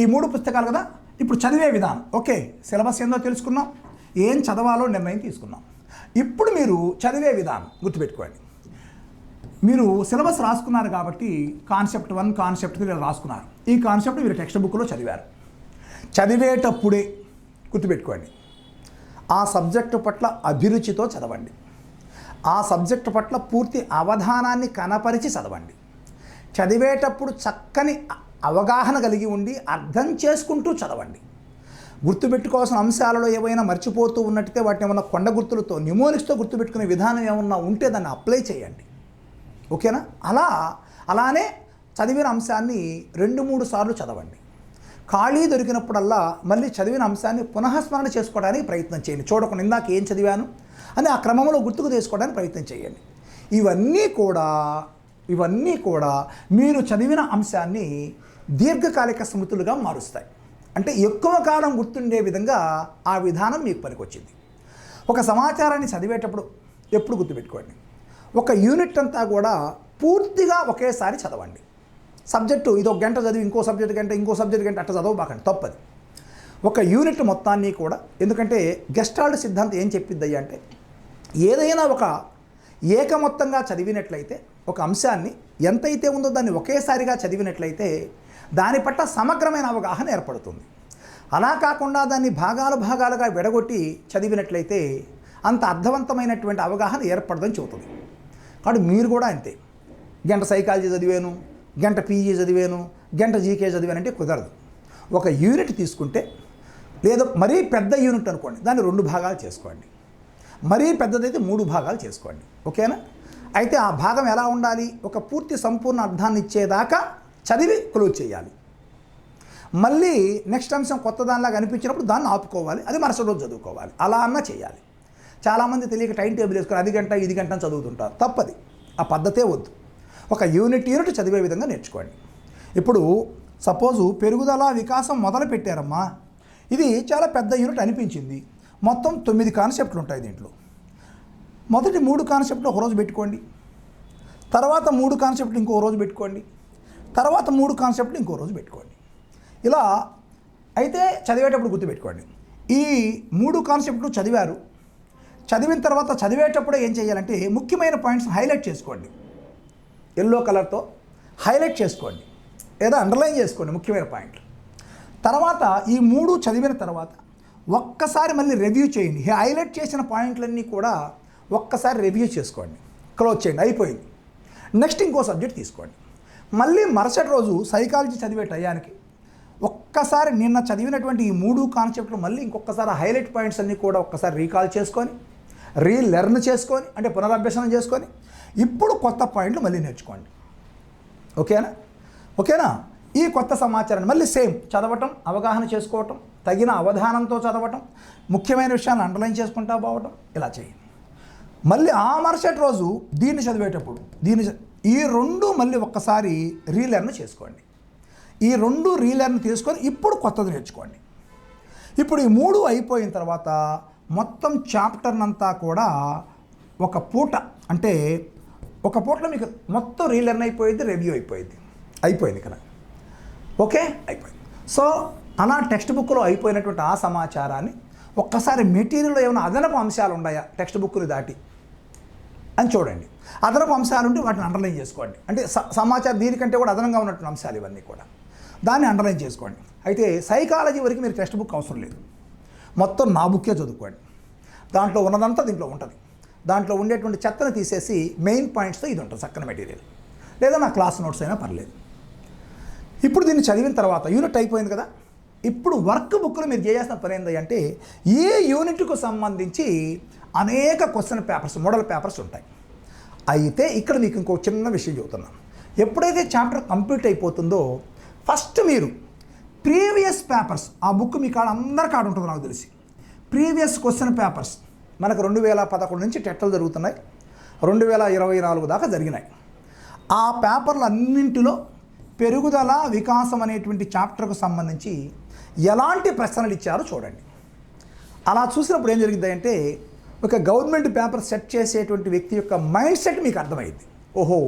ఈ 3 పుస్తకాలు కదా. ఇప్పుడు చదివే విధానం. ఓకే, సిలబస్ ఏందో తెలుసుకున్నాం, ఏం చదవాలో నిర్ణయం తీసుకున్నాం. ఇప్పుడు మీరు చదివే విధానం గుర్తుపెట్టుకోండి. మీరు సిలబస్ రాసుకున్నారు కాబట్టి కాన్సెప్ట్ 1, కాన్సెప్ట్ 3 రాసుకున్నారు. ఈ కాన్సెప్ట్ మీరు టెక్స్ట్ బుక్లో చదివారు. చదివేటప్పుడే గుర్తుపెట్టుకోండి, ఆ సబ్జెక్టు పట్ల అభిరుచితో చదవండి. ఆ సబ్జెక్టు పట్ల పూర్తి అవధానాన్ని కనపరిచి చదవండి. చదివేటప్పుడు చక్కని అవగాహన కలిగి ఉండి అర్థం చేసుకుంటూ చదవండి. గుర్తుపెట్టుకోవాల్సిన అంశాలలో ఏవైనా మర్చిపోతూ ఉన్నట్టయితే వాటిని ఏమన్నా కొండ గుర్తులతో న్యూమోనిక్స్తో గుర్తుపెట్టుకునే విధానం ఏమన్నా ఉంటే దాన్ని అప్లై చేయండి. ఓకేనా? అలానే చదివిన అంశాన్ని 2-3 సార్లు చదవండి. ఖాళీ దొరికినప్పుడల్లా మళ్ళీ చదివిన అంశాన్ని పునఃస్మరణ చేసుకోవడానికి ప్రయత్నం చేయండి. చూడకుండా ఇందాక ఏం చదివాను అని ఆ క్రమంలో గుర్తుకు తెచ్చుకోవడానికి ప్రయత్నం చేయండి. ఇవన్నీ కూడా ఇవన్నీ కూడా మీరు చదివిన అంశాన్ని దీర్ఘకాలిక స్మృతులుగా మారుస్తాయి. అంటే ఎక్కువ కాలం గుర్తుండే విధంగా ఆ విధానం మీకు పనికొచ్చింది. ఒక సమాచారాన్ని చదివేటప్పుడు ఎప్పుడు గుర్తుపెట్టుకోండి, ఒక యూనిట్ అంతా కూడా పూర్తిగా ఒకేసారి చదవండి. సబ్జెక్టు ఇది ఒక గంట చదివి ఇంకో సబ్జెక్ట్ గంట అట్లా చదవబాకండి, తప్పది. ఒక యూనిట్ మొత్తాన్ని కూడా, ఎందుకంటే గెస్టాల్ట్ సిద్ధాంతం ఏం చెప్పిద్దయ్యా అంటే, ఏదైనా ఒక ఏకమొత్తంగా చదివినట్లయితే ఒక అంశాన్ని ఎంతైతే ఉందో దాన్ని ఒకేసారిగా చదివినట్లయితే దాని పట్ల సమగ్రమైన అవగాహన ఏర్పడుతుంది. అలా కాకుండా దాన్ని భాగాలుగా విడగొట్టి చదివినట్లయితే అంత అర్థవంతమైనటువంటి అవగాహన ఏర్పడదని చెబుతుంది. కాబట్టి మీరు కూడా అంతే, గంట సైకాలజీ చదివాను, గంట పీజీ చదివాను, గంట జీకే చదివాను అంటే కుదరదు. ఒక యూనిట్ తీసుకుంటే, లేదా మరీ పెద్ద యూనిట్ అనుకోండి, దాన్ని 2 భాగాలు చేసుకోండి. మరీ పెద్దదైతే 3 భాగాలు చేసుకోండి. ఓకేనా? అయితే ఆ భాగం ఎలా ఉండాలి, ఒక పూర్తి సంపూర్ణ అర్థాన్ని ఇచ్చేదాకా చదివి క్లోజ్ చేయాలి. మళ్ళీ నెక్స్ట్ అంశం కొత్త దానిలాగా అనిపించినప్పుడు దాన్ని ఆపుకోవాలి, అది మరుసటి రోజు చదువుకోవాలి. అలా అన్నా చేయాలి. చాలామంది తెలియక టైం టేబుల్ వేసుకొని అది గంట ఇది గంట చదువుతుంటారు, తప్పది. ఆ పద్ధతే వద్దు. ఒక యూనిట్ చదివే విధంగా నేర్చుకోండి. ఇప్పుడు సపోజు పెరుగుదల వికాసం మొదలు పెట్టారమ్మా, ఇది చాలా పెద్ద యూనిట్ అనిపించింది. మొత్తం 9 కాన్సెప్ట్లు ఉంటాయి దీంట్లో. మొదటి 3 కాన్సెప్ట్లు ఒకరోజు పెట్టుకోండి, తర్వాత 3 కాన్సెప్ట్లు ఇంకో రోజు పెట్టుకోండి, తర్వాత 3 కాన్సెప్ట్లు ఇంకో రోజు పెట్టుకోండి. ఇలా అయితే చదివేటప్పుడు గుర్తుపెట్టుకోండి, ఈ 3 కాన్సెప్ట్లు చదివారు. చదివిన తర్వాత చదివేటప్పుడు ఏం చేయాలంటే ముఖ్యమైన పాయింట్స్ హైలైట్ చేసుకోండి, ఎల్లో కలర్తో హైలైట్ చేసుకోండి లేదా అండర్లైన్ చేసుకోండి ముఖ్యమైన పాయింట్లు. తర్వాత ఈ 3 చదివిన తర్వాత ఒక్కసారి మళ్ళీ రివ్యూ చేయండి. హైలైట్ చేసిన పాయింట్లన్నీ కూడా ఒక్కసారి రివ్యూ చేసుకోండి, క్లోజ్ చేయండి, అయిపోయింది. నెక్స్ట్ ఇంకో సబ్జెక్ట్ తీసుకోండి. మళ్ళీ మరుసటి రోజు సైకాలజీ చదివే టయానికి ఒక్కసారి నిన్న చదివినటువంటి ఈ 3 కాన్సెప్ట్లు మళ్ళీ ఇంకొకసారి హైలైట్ పాయింట్స్ అన్నీ కూడా ఒక్కసారి రీకాల్ చేసుకొని, రీలెర్న్ చేసుకొని, అంటే పునరభ్యసనం చేసుకొని ఇప్పుడు కొత్త పాయింట్లు మళ్ళీ నేర్చుకోండి. ఓకేనా? ఈ కొత్త సమాచారాన్ని మళ్ళీ సేమ్ చదవటం, అవగాహన చేసుకోవటం, తగిన అవధానంతో చదవటం, ముఖ్యమైన విషయాలను అండర్లైన్ చేసుకుంటా పోవటం, ఇలా చేయండి. మళ్ళీ ఆ మరుసటి రోజు దీన్ని చదివేటప్పుడు ఈ 2 మళ్ళీ ఒక్కసారి రీలెర్న్ చేసుకోండి. ఈ 2 రీలెర్న్ తీసుకొని ఇప్పుడు కొత్తది నేర్చుకోండి. ఇప్పుడు ఈ 3 అయిపోయిన తర్వాత మొత్తం చాప్టర్నంతా కూడా ఒక పూట, అంటే ఒక పూటలో మీకు మొత్తం రీలెర్న్ అయిపోయింది, రివ్యూ అయిపోయింది కదా. ఓకే, అయిపోయింది. సో అలా టెక్స్ట్ బుక్లో అయిపోయినటువంటి ఆ సమాచారాన్ని ఒక్కసారి మెటీరియల్లో ఏమైనా అదనపు అంశాలు ఉన్నాయా టెక్స్ట్ బుక్ని దాటి అని చూడండి. అదనపు అంశాలు ఉంటే వాటిని అండర్లైన్ చేసుకోండి. అంటే సమాచారం దీనికంటే కూడా అదనంగా ఉన్నటువంటి అంశాలు ఇవన్నీ కూడా, దాన్ని అండర్లైన్ చేసుకోండి. అయితే సైకాలజీ వరకు మీరు టెక్స్ట్ బుక్ అవసరం లేదు, మొత్తం నా బుక్కే చదువుకోండి. దాంట్లో ఉన్నదంతా దీంట్లో ఉంటుంది. దాంట్లో ఉండేటువంటి చెత్తను తీసేసి మెయిన్ పాయింట్స్తో ఇది ఉంటుంది చక్కని మెటీరియల్, లేదా నా క్లాస్ నోట్స్ అయినా పర్లేదు. ఇప్పుడు దీన్ని చదివిన తర్వాత యూనిట్ అయిపోయింది కదా, ఇప్పుడు వర్క్ బుక్లో మీరు చేయాల్సిన పని ఏంటి అంటే ఏ యూనిట్కు సంబంధించి అనేక క్వశ్చన్ పేపర్స్, మోడల్ పేపర్స్ ఉంటాయి. అయితే ఇక్కడ మీకు ఇంకో చిన్న విషయం చెబుతున్నాను. ఎప్పుడైతే చాప్టర్ కంప్లీట్ అయిపోతుందో ఫస్ట్ మీరు ప్రీవియస్ పేపర్స్, ఆ బుక్ మీ కాడ అందరి కాడ ఉంటుంది నాకు తెలిసి, ప్రీవియస్ క్వశ్చన్ పేపర్స్ మనకు 2011 నుంచి టెట్లు జరుగుతున్నాయి, 2024 దాకా జరిగినాయి. ఆ పేపర్లు అన్నింటిలో పెరుగుదల వికాసం అనేటువంటి చాప్టర్కు సంబంధించి ఎలాంటి ప్రశ్నలు ఇచ్చారో చూడండి. అలా చూసినప్పుడు ఏం జరిగిందంటే ఒక గవర్నమెంట్ పేపర్ సెట్ చేసేటువంటి వ్యక్తి యొక్క మైండ్ సెట్ మీకు అర్థమైంది. ఓహో,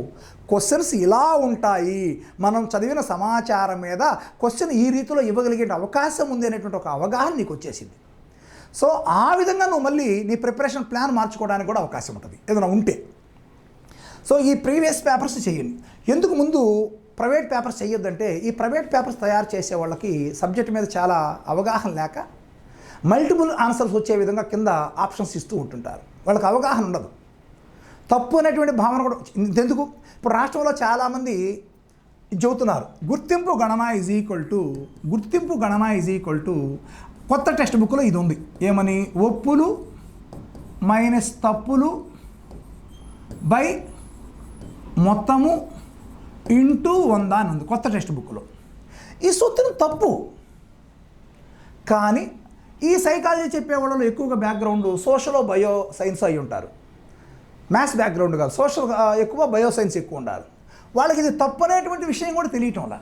క్వశ్చన్స్ ఇలా ఉంటాయి, మనం చదివిన సమాచారం మీద క్వశ్చన్ ఈ రీతిలో ఇవ్వగలిగే అవకాశం ఉంది అనేటువంటి ఒక అవగాహన నీకు వచ్చేసింది. సో ఆ విధంగా నువ్వు మళ్ళీ నీ ప్రిపరేషన్ ప్లాన్ మార్చుకోవడానికి కూడా అవకాశం ఉంటుంది ఏదైనా ఉంటే. సో ఈ ప్రీవియస్ పేపర్స్ చేయండి. ఎందుకు ముందు ప్రైవేట్ పేపర్స్ చేయొద్దంటే, ఈ ప్రైవేట్ పేపర్స్ తయారు చేసే వాళ్ళకి సబ్జెక్ట్ మీద చాలా అవగాహన లేక మల్టిపుల్ ఆన్సర్స్ వచ్చే విధంగా కింద ఆప్షన్స్ ఇస్తూ ఉంటుంటారు, వాళ్ళకి అవగాహన ఉండదు. తప్పు అనేటువంటి భావన కూడా ఎందుకు, ఇప్పుడు రాష్ట్రంలో చాలామంది చెబుతున్నారు గుర్తింపు గణన ఈజ్ ఈక్వల్ టు కొత్త టెక్స్ట్ బుక్లో ఇది ఉంది, ఏమని, ఒప్పులు మైనస్ తప్పులు బై మొత్తము ఇంటూ 100 అని ఉంది కొత్త టెక్స్ట్ బుక్లో. ఈ సూత్రం తప్పు. కానీ ఈ సైకాలజీ చెప్పే వాళ్ళలో ఎక్కువగా బ్యాక్గ్రౌండ్ సోషల్ బయో సైన్స్ అయి ఉంటారు, మ్యాథ్స్ బ్యాక్గ్రౌండ్ కాదు, సోషల్ ఎక్కువ, బయో సైన్స్ ఎక్కువ ఉండాలి. వాళ్ళకి ఇది తప్పు అనేటువంటి విషయం కూడా తెలియటంలా,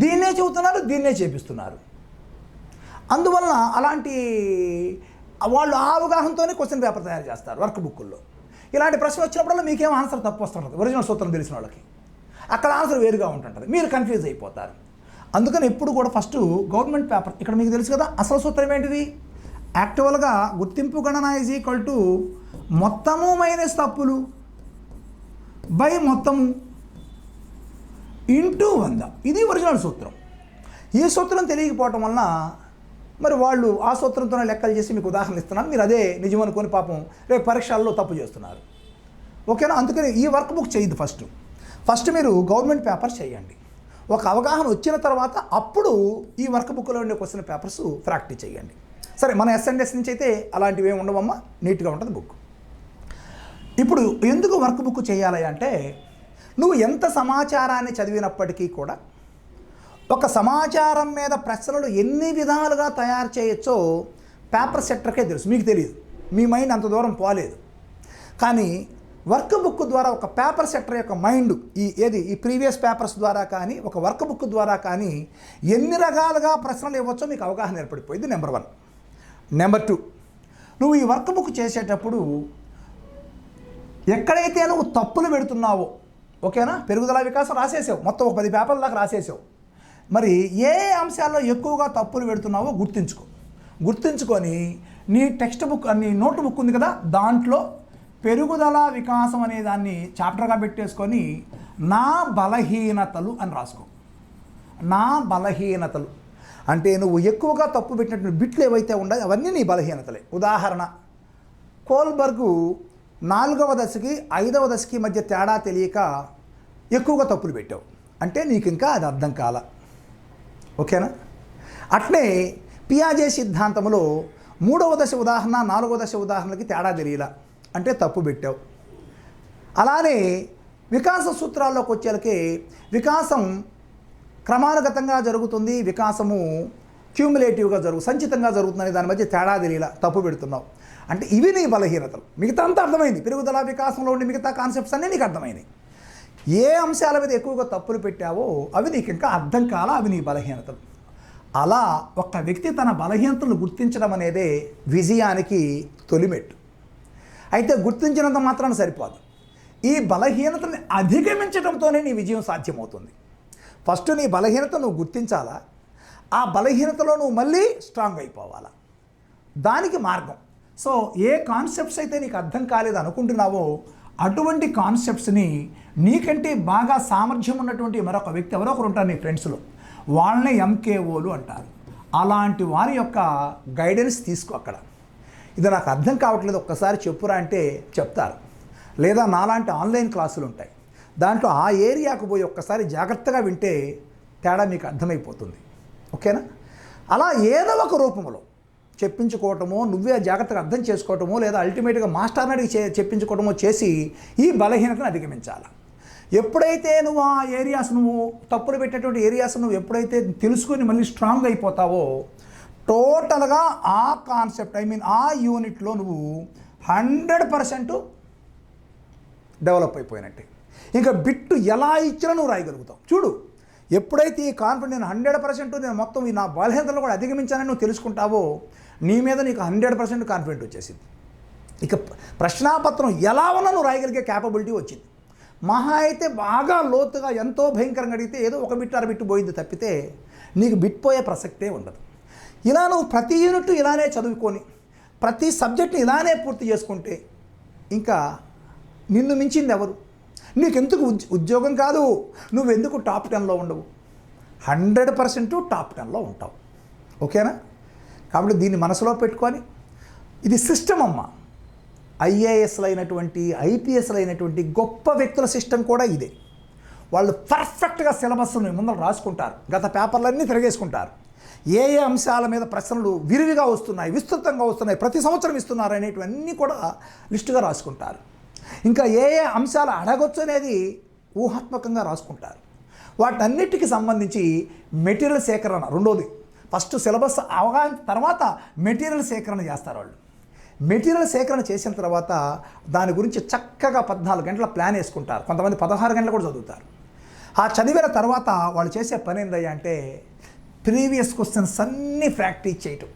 దీన్నే చెబుతున్నారు, దీన్నే చేపిస్తున్నారు. అందువలన అలాంటి వాళ్ళు ఆ అవగాహనతోనే క్వశ్చన్ పేపర్ తయారు చేస్తారు వర్క్ బుక్కుల్లో. ఇలాంటి ప్రశ్న వచ్చినప్పుడల్లా మీకేం ఆన్సర్ తప్పు వస్తుంటుంది ఒరిజినల్ సూత్రం తెలిసిన వాళ్ళకి, అక్కడ ఆన్సర్ వేరుగా ఉంటుంటుంది, మీరు కన్ఫ్యూజ్ అయిపోతారు. అందుకని ఎప్పుడు కూడా ఫస్ట్ గవర్నమెంట్ పేపర్, ఇక్కడ మీకు తెలుసు కదా అసలు సూత్రం ఏంటిది, యాక్చువల్గా గుర్తింపు గణన ఈజ్ ఈక్వల్ టు మొత్తము మైనస్ తప్పులు బై మొత్తము ఇంటూ 100. ఇది ఒరిజినల్ సూత్రం. ఈ సూత్రం తెలియకపోవటం వలన మరి వాళ్ళు ఆ సూత్రంతోనే లెక్కలు చేసి మీకు ఉదాహరణ ఇస్తున్నారు, మీరు అదే నిజం అనుకొని పాపం రేపు పరీక్షల్లో తప్పు చేస్తున్నారు. ఓకేనా? అందుకని ఈ వర్క్ బుక్ చేయదు. ఫస్ట్ మీరు గవర్నమెంట్ పేపర్స్ చేయండి. ఒక అవగాహన వచ్చిన తర్వాత అప్పుడు ఈ వర్క్ బుక్లో ఉండే క్వశ్చన్ పేపర్స్ ప్రాక్టీస్ చేయండి. సరే, మన ఎస్ఎన్ఎస్ నుంచి అయితే అలాంటివి ఏమి ఉండవమ్మా, నీట్గా ఉంటుంది బుక్. ఇప్పుడు ఎందుకు వర్క్ బుక్ చేయాలి అంటే, నువ్వు ఎంత సమాచారాన్ని చదివినప్పటికీ కూడా ఒక సమాచారం మీద ప్రశ్నలు ఎన్ని విధాలుగా తయారు చేయొచ్చో పేపర్ సెట్టర్కే తెలుసు, మీకు తెలియదు, మీ మైండ్ అంత దూరం పోలేదు. కానీ వర్క్ బుక్ ద్వారా ఒక పేపర్ సెట్టర్ యొక్క మైండ్ ఈ ప్రీవియస్ పేపర్స్ ద్వారా కానీ ఒక వర్క్ బుక్ ద్వారా కానీ ఎన్ని రకాలుగా ప్రశ్నలు ఇవ్వచ్చో మీకు అవగాహన ఏర్పడిపోయింది. నెంబర్ 1. నెంబర్ 2, నువ్వు ఈ వర్క్ బుక్ చేసేటప్పుడు ఎక్కడైతే నువ్వు తప్పులు పెడుతున్నావో, ఓకేనా, పెరుగుదల వికాసం రాసేసావు, మొత్తం ఒక 10 పేపర్ల దాకా రాసేసావు, మరి ఏ అంశాల్లో ఎక్కువగా తప్పులు పెడుతున్నావో గుర్తుంచుకొని నీ టెక్స్ట్ బుక్, నీ నోట్ బుక్ ఉంది కదా, దాంట్లో పెరుగుదల వికాసం అనే దాన్ని చాప్టర్గా పెట్టేసుకొని నా బలహీనతలు అని రాసుకో. నా బలహీనతలు అంటే నువ్వు ఎక్కువగా తప్పు పెట్టినటువంటి బిట్లు ఏవైతే ఉన్నాయో అవన్నీ నీ బలహీనతలే. ఉదాహరణ, కోల్బర్గు 4వ దశకి 5వ దశకి మధ్య తేడా తెలియక ఎక్కువగా తప్పులు పెట్టావు అంటే నీకు ఇంకా అది అర్థం కాల. ఓకేనా? అట్లే పియాజే సిద్ధాంతంలో 3వ దశ ఉదాహరణ 4వ దశ ఉదాహరణకి తేడా తెలియలా అంటే తప్పు పెట్టావు. అలానే వికాస సూత్రాల్లోకి వచ్చేలకి వికాసం క్రమానుగతంగా జరుగుతుంది, వికాసము క్యూములేటివ్గా సంచితంగా జరుగుతుందని దాని మధ్య తేడా తెలియలా తప్పు పెడుతున్నావు అంటే ఇవి నీ బలహీనతలు. మిగతా అంతా అర్థమైంది, పెరుగుదల వికాసంలో ఉండే మిగతా కాన్సెప్ట్స్ అన్నీ నీకు అర్థమైనాయి. ఏ అంశాల మీద ఎక్కువగా తప్పులు పెట్టావో అవి నీకు ఇంకా అర్థం కాల, అవి నీ బలహీనతలు. అలా ఒక వ్యక్తి తన బలహీనతలను గుర్తించడం అనేదే విజయానికి తొలిమెట్టు. అయితే గుర్తించినంత మాత్రాన సరిపోదు, ఈ బలహీనతని అధిగమించడంతోనే నీ విజయం సాధ్యమవుతుంది. ఫస్ట్ నీ బలహీనత నువ్వు గుర్తించాలా, ఆ బలహీనతలో నువ్వు మళ్ళీ స్ట్రాంగ్ అయిపోవాలా, దానికి మార్గం. సో ఏ కాన్సెప్ట్స్ అయితే నీకు అర్థం కాలేదు అనుకుంటున్నావో అటువంటి కాన్సెప్ట్స్ని నీకంటే బాగా సామర్థ్యం ఉన్నటువంటి మరొక వ్యక్తి ఎవరో ఒకరు ఉంటారు నీ ఫ్రెండ్స్లో, వాళ్ళని ఎంకేఓలు అంటారు. అలాంటి వారి యొక్క గైడెన్స్ తీసుకో. అక్కడ ఇది నాకు అర్థం కావట్లేదు ఒక్కసారి చెప్పురా అంటే చెప్తారు, లేదా నాలాంటి ఆన్లైన్ క్లాసులు ఉంటాయి, దాంట్లో ఆ ఏరియాకు పోయి ఒక్కసారి జాగ్రత్తగా వింటే తేడా మీకు అర్థమైపోతుంది. ఓకేనా? అలా ఏదో ఒక రూపంలో చెప్పించుకోవటమో, నువ్వే జాగ్రత్తగా అర్థం చేసుకోవటమో, లేదా అల్టిమేట్గా మాస్టర్ని అడిగి చెప్పించుకోవటమో చేసి ఈ బలహీనతను అధిగమించాలి. ఎప్పుడైతే నువ్వు ఆ ఏరియాస్, నువ్వు తప్పులు పెట్టేటువంటి ఏరియాస్ నువ్వు ఎప్పుడైతే తెలుసుకొని మళ్ళీ స్ట్రాంగ్ అయిపోతావో టోటల్గా ఆ కాన్సెప్ట్ ఆ యూనిట్లో నువ్వు 100% డెవలప్ అయిపోయినట్టే. ఇంకా బిట్టు ఎలా ఇచ్చినా నువ్వు రాయగలుగుతావు. చూడు, ఎప్పుడైతే ఈ కాన్ఫిడెంట్ నేను 100% నేను మొత్తం నా బలహీనతలు కూడా అధిగమించానని నువ్వు తెలుసుకుంటావో నీ మీద నీకు 100% కాన్ఫిడెంట్ వచ్చేసింది. ఇక ప్రశ్నాపత్రం ఎలా ఉన్నా నువ్వు రాయగలిగే క్యాపబిలిటీ వచ్చింది. మహా అయితే బాగా లోతుగా ఎంతో భయంకరంగా అడిగితే ఏదో ఒక బిట్టు 6 బిట్టు పోయింది తప్పితే నీకు బిట్ పోయే ప్రసక్తే ఉండదు. ఇలా నువ్వు ప్రతి యూనిట్ ఇలానే చదువుకొని ప్రతి సబ్జెక్ట్ని ఇలానే పూర్తి చేసుకుంటే ఇంకా నిన్ను మించింది ఎవరు? నీకెందుకు ఉద్యోగం కాదు, నువ్వెందుకు టాప్ 10లో ఉండవు? 100% టాప్ 10లో ఉంటావు. ఓకేనా? కాబట్టి దీన్ని మనసులో పెట్టుకొని, ఇది సిస్టమ్ అమ్మ. ఐఏఎస్లు అయినటువంటి ఐపీఎస్లు అయినటువంటి గొప్ప వ్యక్తుల సిస్టమ్ కూడా ఇదే. వాళ్ళు పర్ఫెక్ట్గా సిలబస్ని ముందర రాసుకుంటారు, గత పేపర్లన్నీ తిరగేసుకుంటారు, ఏ ఏ అంశాల మీద ప్రశ్నలు విరివిగా వస్తున్నాయి, విస్తృతంగా వస్తున్నాయి, ప్రతి సంవత్సరం ఇస్తున్నారు అనేటివన్నీ కూడా లిస్టుగా రాసుకుంటారు. ఇంకా ఏ ఏ అంశాలు అడగొచ్చు అనేది ఊహాత్మకంగా రాసుకుంటారు. వాటన్నిటికీ సంబంధించి మెటీరియల్ సేకరణ రెండోది. ఫస్ట్ సిలబస్ అవగాహన తర్వాత మెటీరియల్ సేకరణ చేస్తారు వాళ్ళు. మెటీరియల్ సేకరణ చేసిన తర్వాత దాని గురించి చక్కగా 14 గంటల ప్లాన్ వేసుకుంటారు. కొంతమంది 16 గంటలు కూడా చదువుతారు. ఆ చదివిన తర్వాత వాళ్ళు చేసే పని ఏందయ్యా అంటే ప్రీవియస్ క్వశ్చన్స్ అన్నీ ప్రాక్టీస్ చేయటం,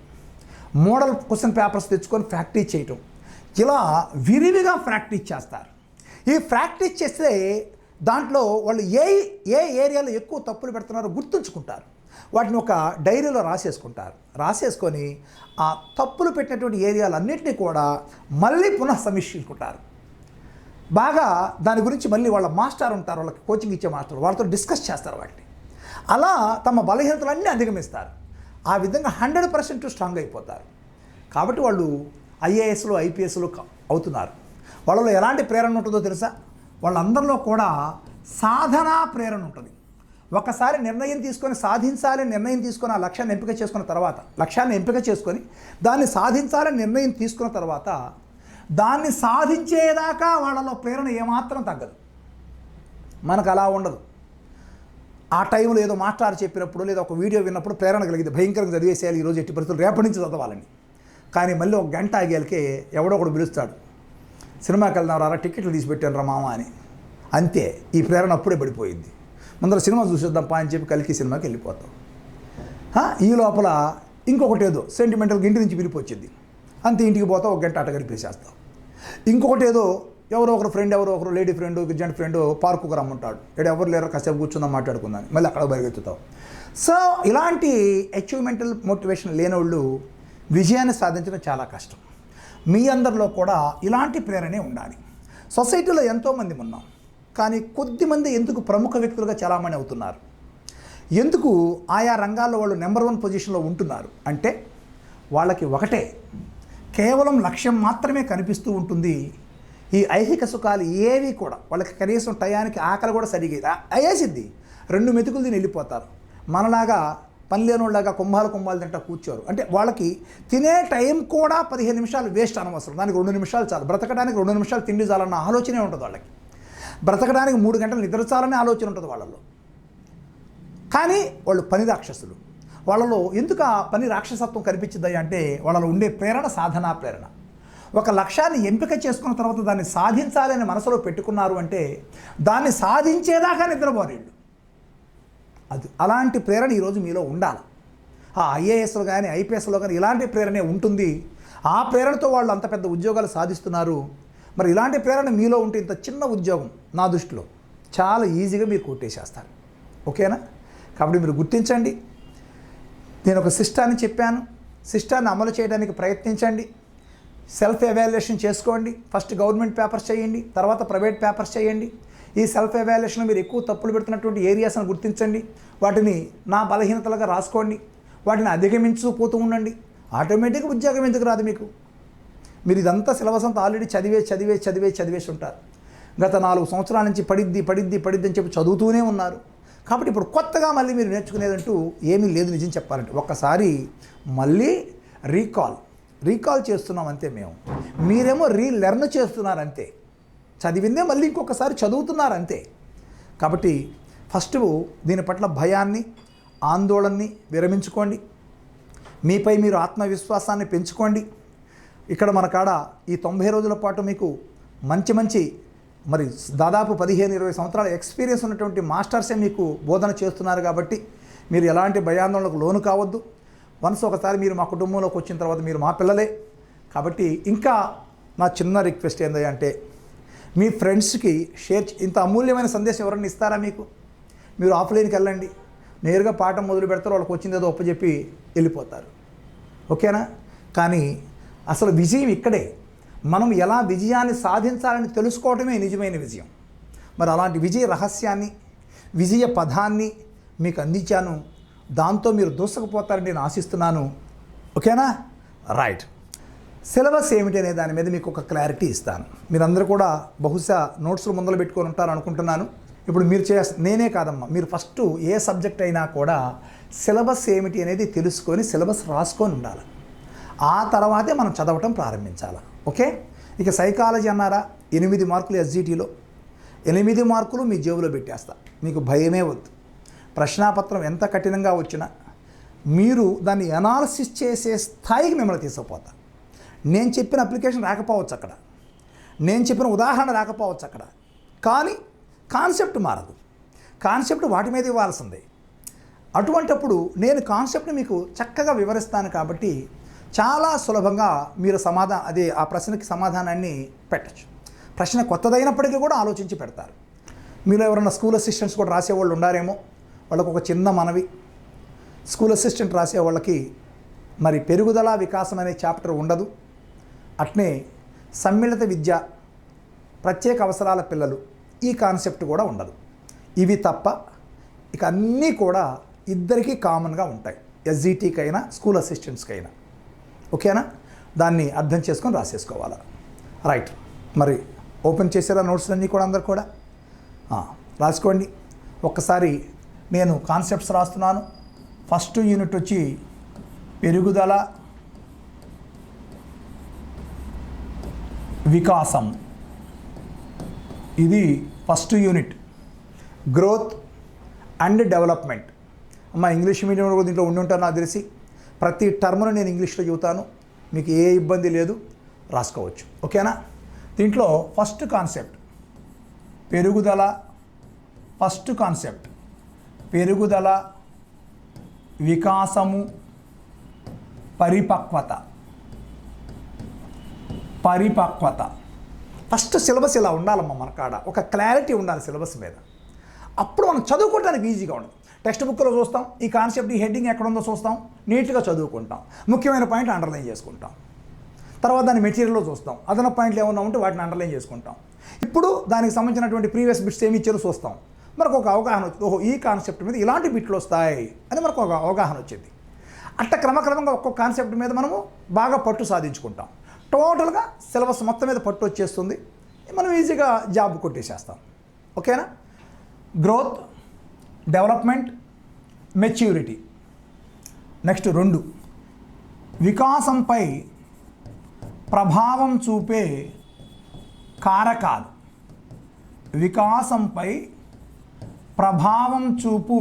మోడల్ క్వశ్చన్ పేపర్స్ తెచ్చుకొని ప్రాక్టీస్ చేయటం, ఇలా విరివిగా ప్రాక్టీస్ చేస్తారు. ఈ ప్రాక్టీస్ చేస్తే దాంట్లో వాళ్ళు ఏ ఏరియాలో ఎక్కువ తప్పులు పెడుతున్నారో గుర్తుంచుకుంటారు. వాటిని ఒక డైరీలో రాసేసుకొని ఆ తప్పులు పెట్టినటువంటి ఏరియాలన్నింటినీ కూడా మళ్ళీ పునః సమీక్షించుకుంటారు. బాగా దాని గురించి మళ్ళీ వాళ్ళ మాస్టర్ ఉంటారు, వాళ్ళకి కోచింగ్ ఇచ్చే మాస్టర్, వాళ్ళతో డిస్కస్ చేస్తారు. వాటిని అలా తమ బలహీనతలన్నీ అధిగమిస్తారు. ఆ విధంగా 100% స్ట్రాంగ్ అయిపోతారు. కాబట్టి వాళ్ళు ఐఏఎస్లు ఐపీఎస్లు అవుతున్నారు. వాళ్ళలో ఎలాంటి ప్రేరణ ఉంటుందో తెలుసా? వాళ్ళందరిలో కూడా సాధనా ప్రేరణ ఉంటుంది. ఒకసారి నిర్ణయం తీసుకొని సాధించాలని నిర్ణయం తీసుకొని ఆ లక్ష్యాన్ని ఎంపిక చేసుకున్న తర్వాత, దాన్ని సాధించాలని నిర్ణయం తీసుకున్న తర్వాత దాన్ని సాధించేదాకా వాళ్ళలో ప్రేరణ ఏమాత్రం తగ్గదు. మనకు అలా ఉండదు. ఆ టైంలో ఏదో మాస్టర్ చెప్పినప్పుడు లేదా ఒక వీడియో విన్నప్పుడు ప్రేరణ కలిగింది, భయంకరంగా చదివేసేయాలి ఈరోజు ఎట్టి పరిస్థితులు, రేపటి నుంచి చదవాలని. కానీ మళ్ళీ ఒక గంట ఆగేళ్ళకే ఎవడో ఒకడు పిలుస్తాడు, సినిమాకి వెళ్దాం రా, టికెట్లు తీసి పెట్టాను రా మామ అని. అంతే, ఈ ప్రేరణ అప్పుడే పడిపోయింది. ముందర సినిమా చూసేద్దాంపా అని చెప్పి కలికి సినిమాకి వెళ్ళిపోతాం. ఈ లోపల ఇంకొకటి ఏదో సెంటిమెంటల్గా ఇంటి నుంచి పిలిపొచ్చింది, అంతే ఇంటికి పోతావు, ఒక గంట అట గడిపేసేస్తావు. ఇంకొకటి ఏదో ఎవరో ఒకరు లేడీ ఫ్రెండ్ జెంట్ ఫ్రెండ్ పార్కుకు రమ్మంటాడు, ఇక్కడ ఎవరు లేరు కాసేపు కూర్చుందాం మాట్లాడుకుందాం, మళ్ళీ అక్కడ పరిగెత్తుతావు. సో ఇలాంటి అచీవ్మెంటల్ మోటివేషన్ లేనివాళ్ళు విజయాన్ని సాధించడం చాలా కష్టం. మీ అందరిలో కూడా ఇలాంటి ప్రేరణే ఉండాలి. సొసైటీలో ఎంతోమంది ఉన్నాం, కానీ కొద్దిమంది ఎందుకు ప్రముఖ వ్యక్తులుగా చాలామంది అవుతున్నారు? ఎందుకు ఆయా రంగాల్లో వాళ్ళు నెంబర్ 1 పొజిషన్లో ఉంటున్నారు అంటే వాళ్ళకి ఒకటే, కేవలం లక్ష్యం మాత్రమే కనిపిస్తూ ఉంటుంది. ఈ ఐహిక సుఖాలు ఏవి కూడా వాళ్ళకి కనీసం టయానికి ఆకలి కూడా సరిగా అయ్యేసిద్ది, 2 మెతుకులు తిని వెళ్ళిపోతారు. మనలాగా పనిలేనోళ్ళగా కుంభాలు తింటా కూర్చోరు. అంటే వాళ్ళకి తినే టైం కూడా 15 నిమిషాలు వేస్ట్ అనవసరం, దానికి 2 నిమిషాలు చాలు. బ్రతకడానికి 2 నిమిషాలు తిండి చాలన్న ఆలోచనే ఉంటుంది వాళ్ళకి. బ్రతకడానికి 3 గంటలు నిద్ర చాలనే ఆలోచన ఉంటుంది వాళ్ళలో. కానీ వాళ్ళు పని రాక్షసులు. వాళ్ళలో ఎందుకు ఆ పని రాక్షసత్వం కనిపించింది అంటే వాళ్ళలో ఉండే ప్రేరణ సాధనా ప్రేరణ. ఒక లక్ష్యాన్ని ఎంపిక చేసుకున్న తర్వాత దాన్ని సాధించాలని మనసులో పెట్టుకున్నారు అంటే దాన్ని సాధించేదాకా నిద్రపోరేళ్ళు. అది అలాంటి ప్రేరణ ఈరోజు మీలో ఉండాలి. ఆ ఐఏఎస్లో కానీ ఐపీఎస్లో కానీ ఇలాంటి ప్రేరణే ఉంటుంది. ఆ ప్రేరణతో వాళ్ళు అంత పెద్ద ఉద్యోగాలు సాధిస్తున్నారు. మరి ఇలాంటి ప్రేరణ మీలో ఉంటే ఇంత చిన్న ఉద్యోగం నా దృష్టిలో చాలా ఈజీగా మీరు కొట్టేసేస్తారు. ఓకేనా? కాబట్టి మీరు గుర్తించండి, నేను ఒక సిస్టాన్ని చెప్పాను, సిస్టాన్ని అమలు చేయడానికి ప్రయత్నించండి. సెల్ఫ్ ఎవాల్యుయేషన్ చేసుకోండి. ఫస్ట్ గవర్నమెంట్ పేపర్స్ చేయండి, తర్వాత ప్రైవేట్ పేపర్స్ చేయండి. ఈ సెల్ఫ్ ఎవాల్యుయేషన్లో మీరు ఎక్కువ తప్పులు పెడుతున్నటువంటి ఏరియాస్ని గుర్తించండి, వాటిని నా బలహీనతలుగా రాసుకోండి, వాటిని అధిగమించు పోతూ ఉండండి. ఆటోమేటిక్గా ఉద్యోగం ఎందుకు రాదు మీకు? మీరు ఇదంతా సిలబస్ అంతా ఆల్రెడీ చదివేసి ఉంటారు. గత 4 సంవత్సరాల నుంచి పడిద్ది అని చెప్పి చదువుతూనే ఉన్నారు. కాబట్టి ఇప్పుడు కొత్తగా మళ్ళీ మీరు నేర్చుకునేదంటూ ఏమీ లేదు. నిజం చెప్పాలంటే ఒక్కసారి మళ్ళీ రీకాల్ చేస్తున్నాం అంతే. మీరేమో రీలెర్న్ చేస్తున్నారు అంతే. చదివిందే మళ్ళీ ఇంకొకసారి చదువుతున్నారు అంతే. కాబట్టి ఫస్ట్ దీని పట్ల భయాన్ని, ఆందోళనని విరమించుకోండి. మీపై మీరు ఆత్మవిశ్వాసాన్ని పెంచుకోండి. ఇక్కడ మన కాడ ఈ 90 రోజుల పాటు మీకు మంచి మరి దాదాపు 15-20 సంవత్సరాల ఎక్స్పీరియన్స్ ఉన్నటువంటి మాస్టర్సే మీకు బోధన చేస్తున్నారు. కాబట్టి మీరు ఎలాంటి భయాందోళనకు లోను కావద్దు. ఒకసారి మీరు మా కుటుంబంలోకి వచ్చిన తర్వాత మీరు మా పిల్లలే. కాబట్టి ఇంకా నా చిన్న రిక్వెస్ట్ ఏంటంటే మీ ఫ్రెండ్స్కి ఇంత అమూల్యమైన సందేశం ఎవరైనా ఇస్తారా మీకు? మీరు ఆఫ్లైన్కి వెళ్ళండి, నేరుగా పాఠం మొదలు పెడతారు, వాళ్ళకి వచ్చిందేదో ఒప్పచెప్పి వెళ్ళిపోతారు. ఓకేనా? కానీ అసలు విజయం ఇక్కడే. మనం ఎలా విజయాన్ని సాధించాలని తెలుసుకోవడమే నిజమైన విజయం. మరి అలాంటి విజయ రహస్యాన్ని, విజయ పదాన్ని మీకు అందించాను. దాంతో మీరు దూసుకుపోతారని నేను ఆశిస్తున్నాను. ఓకేనా? రైట్. సిలబస్ ఏమిటి అనే దాని మీద మీకు ఒక క్లారిటీ ఇస్తాను. మీరందరూ కూడా బహుశా నోట్స్లు ముందలు పెట్టుకొని ఉంటారు అనుకుంటున్నాను. ఇప్పుడు మీరు నేనే కాదమ్మా, మీరు ఫస్ట్ ఏ సబ్జెక్ట్ అయినా కూడా సిలబస్ ఏమిటి అనేది తెలుసుకొని సిలబస్ రాసుకొని ఉండాలి. ఆ తర్వాతే మనం చదవటం ప్రారంభించాలి. ఓకే? ఇక సైకాలజీ అన్నారా, 8 మార్కులు ఎస్జిటిలో, 8 మార్కులు మీ జేబులో పెట్టేస్తా. మీకు భయమే వద్దు. ప్రశ్నాపత్రం ఎంత కఠినంగా వచ్చినా మీరు దాన్ని అనాలిసిస్ చేసే స్థాయికి మిమ్మల్ని తీసుకుపోతా. నేను చెప్పిన అప్లికేషన్ రాకపోవచ్చు అక్కడ, నేను చెప్పిన ఉదాహరణ రాకపోవచ్చు అక్కడ, కానీ కాన్సెప్ట్ మారదు. కాన్సెప్ట్ వాటి మీద ఇవ్వాల్సిందే. అటువంటప్పుడు నేను కాన్సెప్ట్ని మీకు చక్కగా వివరిస్తాను కాబట్టి చాలా సులభంగా మీరు ఆ ప్రశ్నకి సమాధానాన్ని పెట్టచ్చు. ప్రశ్న కొత్తదైనప్పటికీ కూడా ఆలోచించి పెడతారు. మీరు ఎవరైనా స్కూల్ అసిస్టెంట్స్ కూడా రాసేవాళ్ళు ఉండారేమో, వాళ్ళకు ఒక చిన్న మనవి. స్కూల్ అసిస్టెంట్ రాసే వాళ్ళకి మరి పెరుగుదల వికాసం అనే చాప్టర్ ఉండదు. అట్నే సమ్మిళిత విద్య, ప్రత్యేక అవసరాల పిల్లలు, ఈ కాన్సెప్ట్ కూడా ఉండదు. ఇవి తప్ప ఇక అన్నీ కూడా ఇద్దరికీ కామన్గా ఉంటాయి, ఎస్జిటికైనా స్కూల్ అసిస్టెంట్స్కైనా. ఓకేనా? దాన్ని అర్థం చేసుకొని రాసేసుకోవాలా. రైట్, మరి ఓపెన్ చేసేలా నోట్స్ అన్నీ కూడా అందరు కూడా రాసుకోండి. ఒక్కసారి నేను కాన్సెప్ట్స్ రాస్తున్నాను. ఫస్ట్ యూనిట్ వచ్చి పెరుగుదల వికాసం, ఇది first unit. Growth and development. English medium కూడా దీంట్లో ఉండి ఉంటారు నాకు తెలిసి. ప్రతి టర్మ్ను నేను ఇంగ్లీష్లో చెబుతాను, మీకు ఏ ఇబ్బంది లేదు, రాసుకోవచ్చు. ఓకేనా? దీంట్లో ఫస్ట్ కాన్సెప్ట్ పెరుగుదల. ఫస్ట్ కాన్సెప్ట్ పెరుగుదల, వికాసము, పరిపక్వత. ఫస్ట్ సిలబస్ ఇలా ఉండాలమ్మా మన కాడ, ఒక క్లారిటీ ఉండాలి సిలబస్ మీద. అప్పుడు మనం చదువుకోవడానికి ఈజీగా ఉండదు. టెక్స్ట్ బుక్లో చూస్తాం, ఈ కాన్సెప్ట్ ఈ హెడ్డింగ్ ఎక్కడ ఉందో చూస్తాం, నీట్గా చదువుకుంటాం, ముఖ్యమైన పాయింట్ అండర్లైన్ చేసుకుంటాం. తర్వాత దాని మెటీరియల్లో చూస్తాం, అదనపు పాయింట్లు ఏమన్నా ఉంటే వాటిని అండర్లైన్ చేసుకుంటాం. ఇప్పుడు దానికి సంబంధించినటువంటి ప్రీవియస్ బిట్స్ ఏమి ఇచ్చారో చూస్తాం. మనకు ఒక అవగాహన వచ్చింది, ఓహో ఈ కాన్సెప్ట్ మీద ఇలాంటి బిట్లు వస్తాయి అని మనకు ఒక అవగాహన వచ్చింది. అట్ట క్రమక్రమంగా ఒక్కొక్క కాన్సెప్ట్ మీద మనము బాగా పట్టు సాధించుకుంటాం. టోటల్గా సిలబస్ మొత్తం మీద పట్టు వచ్చేస్తుంది, మనం ఈజీగా జాబ్ కొట్టేసేస్తాం. ఓకేనా? Growth, development, maturity. నెక్స్ట్ 2, వికాసంపై ప్రభావం చూపే కారకాలు. వికాసంపై ప్రభావం చూపు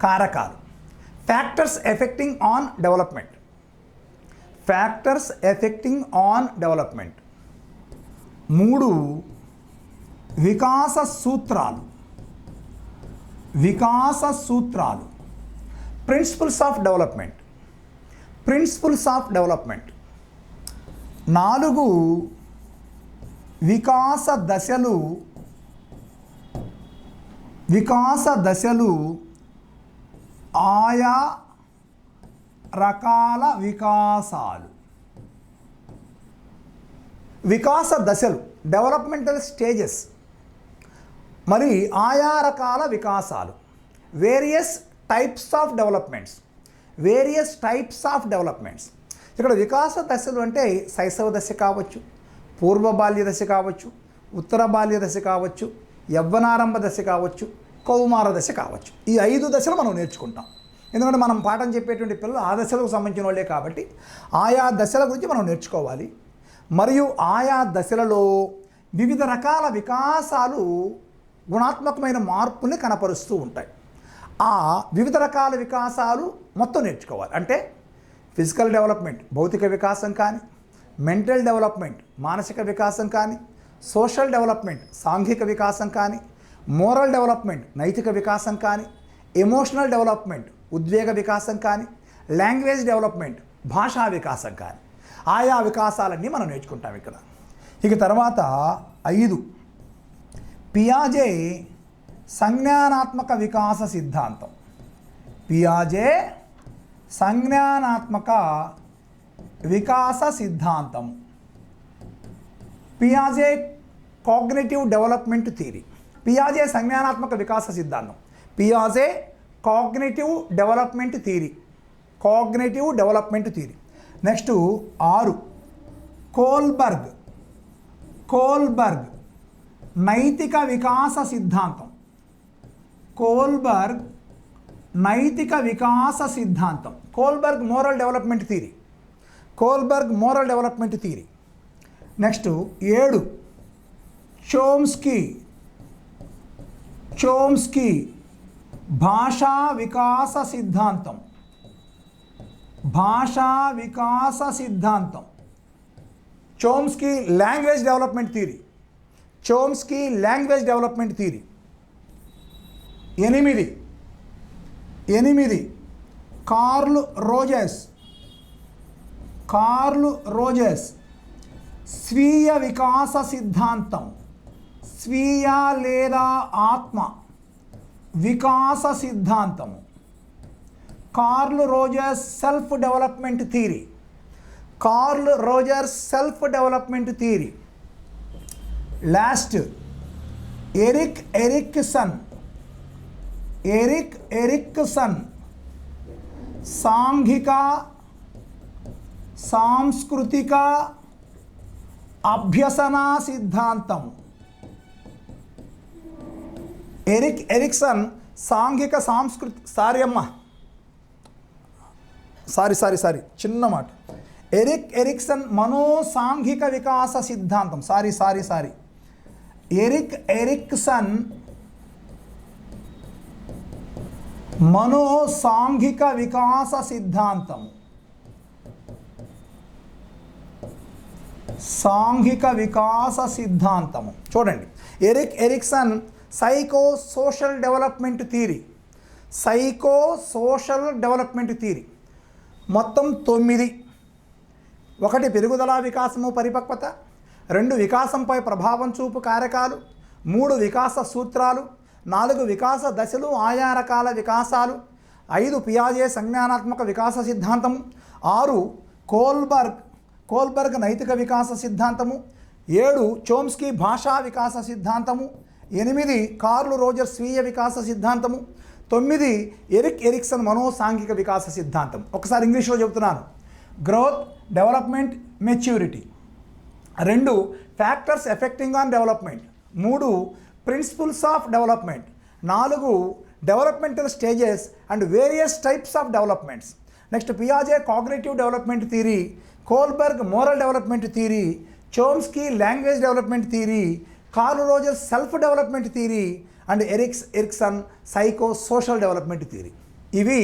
కారకాలు. Factors affecting on development. Factors affecting on development. 3, వికాస సూత్రాలు. వికాస సూత్రాలు. Principles of development. Principles of development. 4, వికాస దశలు. వికాస దశలు, ఆయా రకాల వికాసాలు. వికాస దశలు, డెవలప్మెంటల్ స్టేజెస్, మరి ఆయా రకాల వికాసాలు. Various types of developments. Various types of developments. ఇక్కడ వికాస దశలు అంటే శైశవ దశ కావచ్చు, పూర్వ బాల్య దశ కావచ్చు, ఉత్తర బాల్య దశ కావచ్చు, యవ్వనారంభ దశ కావచ్చు, కౌమార దశ కావచ్చు. ఈ 5 దశలు మనం నేర్చుకుంటాం. ఎందుకంటే మనం పాఠం చెప్పేటువంటి పిల్లలు ఆ దశలకు సంబంధించిన వాళ్ళే కాబట్టి ఆయా దశల గురించి మనం నేర్చుకోవాలి. మరియు ఆయా దశలలో వివిధ రకాల వికాసాలు గుణాత్మకమైన మార్పుల్ని కనపరుస్తూ ఉంటాయి. ఆ వివిధ రకాల వికాసాలు మొత్తం నేర్చుకోవాలి. అంటే ఫిజికల్ డెవలప్మెంట్, భౌతిక వికాసం కానీ, మెంటల్ డెవలప్మెంట్, మానసిక వికాసం కానీ, సోషల్ డెవలప్మెంట్, సాంఘిక వికాసం కానీ, మోరల్ డెవలప్మెంట్, నైతిక వికాసం కానీ, ఎమోషనల్ డెవలప్మెంట్, ఉద్వేగ వికాసం కానీ, లాంగ్వేజ్ డెవలప్మెంట్, భాషా వికాసం కానీ, ఆయా వికాసాలన్నీ మనం నేర్చుకుంటాం ఇక్కడ. ఇక తర్వాత 5, పియాజే సంజ్ఞానాత్మక వికాస సిద్ధాంతం. పియాజే సంజ్ఞానాత్మక వికాస సిద్ధాంతం. పియాజే కాగ్నిటివ్ డెవలప్మెంట్ థియరీ. పియాజే సంజ్ఞానాత్మక వికాస సిద్ధాంతం. పియాజే cognitive development theory. Cognitive development theory. Next 6, Kohlberg. Kohlberg నైతిక వికాస సిద్ధాంతం. కోల్బర్గ్ నైతిక వికాస సిద్ధాంతం. Kohlberg moral development theory. Kohlberg moral development theory. Next 7, Chomsky. Chomsky భాషా వికాస సిద్ధాంతం. భాషా వికాస సిద్ధాంతం. Chomsky language development theory. Chomsky language development theory. ఎనిమిది కార్ల్ రోజెస్ స్వీయ వికాస సిద్ధాంతం, స్వీయ లేదా ఆత్మ వికాస సిద్ధాంతము. Carl Rogers self development theory. Last Erik Erikson సాంఘిక సాంస్కృతిక అభ్యసన సిద్ధాంతం. ఎరిక్సన్ సాంఘిక చిన్న మాట. ఎరిక్సన్ మనోసాంఘిక వికాస సిద్ధాంతం. ఎరిక్సన్ మనోసాంఘిక వికాస సిద్ధాంతం. చూడండి, Erikson psycho social development theory. మొత్తం 9. 1 పెరుగుదల వికాసము పరిపక్వత, 2 వికాసంపై ప్రభావం చూపు కారకాలు, 3 వికాస సూత్రాలు, 4 వికాస దశలు ఆయా రకాల వికాసాలు, 5 పియాజే సంజ్ఞానాత్మక వికాస సిద్ధాంతము, 6 కోల్బర్గ్ నైతిక వికాస సిద్ధాంతము, 7 చోమ్స్కీ భాషా వికాస సిద్ధాంతము, 8 కార్ల్ రోజర్ స్వీయ వికాస సిద్ధాంతము, 9 ఎరిక్సన్ మనోసాంఘిక వికాస సిద్ధాంతం. ఒకసారి ఇంగ్లీష్లో చెబుతున్నాను. Growth, development, maturity. 2 factors affecting on development. 3 principles of development. 4 developmental stages and various types of developments. Next పియాజే cognitive development theory, Kohlberg moral development theory, Chomsky language development theory, Carl Roger self development theory and Erikson psycho social development theory. ఇవి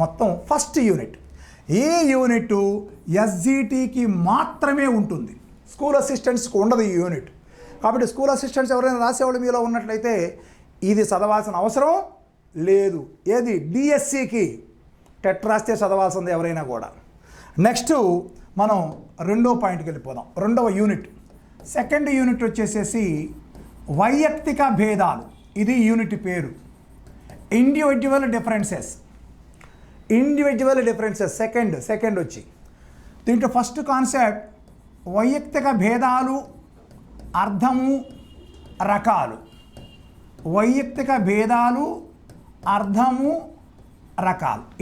మొత్తం first unit. ఈ unit ఎస్జిటికి మాత్రమే ఉంటుంది, school అసిస్టెంట్స్కి ఉండదు ఈ unit. కాబట్టి స్కూల్ అసిస్టెంట్స్ ఎవరైనా రాసేవాళ్ళు మీలో ఉన్నట్లయితే ఇది చదవాల్సిన అవసరం లేదు. ఏది డిఎస్సికి టెట్ రాస్తే చదవాల్సింది ఎవరైనా కూడా. నెక్స్ట్ మనం 2వ పాయింట్కి వెళ్ళిపోదాం. 2వ యూనిట్. సెకండ్ యూనిట్ వచ్చేసేసి వైయక్తిక భేదాలు. ఇది యూనిట్ పేరు. Individual differences. సెకండ్ వచ్చి దీంట్లో ఫస్ట్ కాన్సెప్ట్ వైయక్తిక భేదాలు, అర్థము, రకాలు.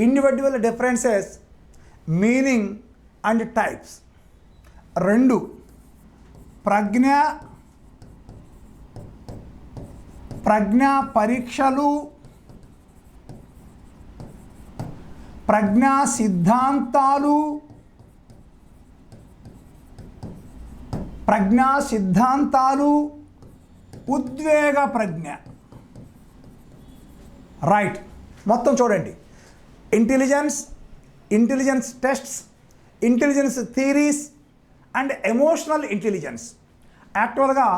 Individual differences, meaning and types. 2 ప్రజ్ఞా పరీక్షలు, ప్రజ్ఞా సిద్ధాంతాలు, ఉద్వేగ ప్రజ్ఞ. రైట్, మొత్తం చూడండి. Intelligence tests, intelligence theories and emotional intelligence. యాక్చువల్గా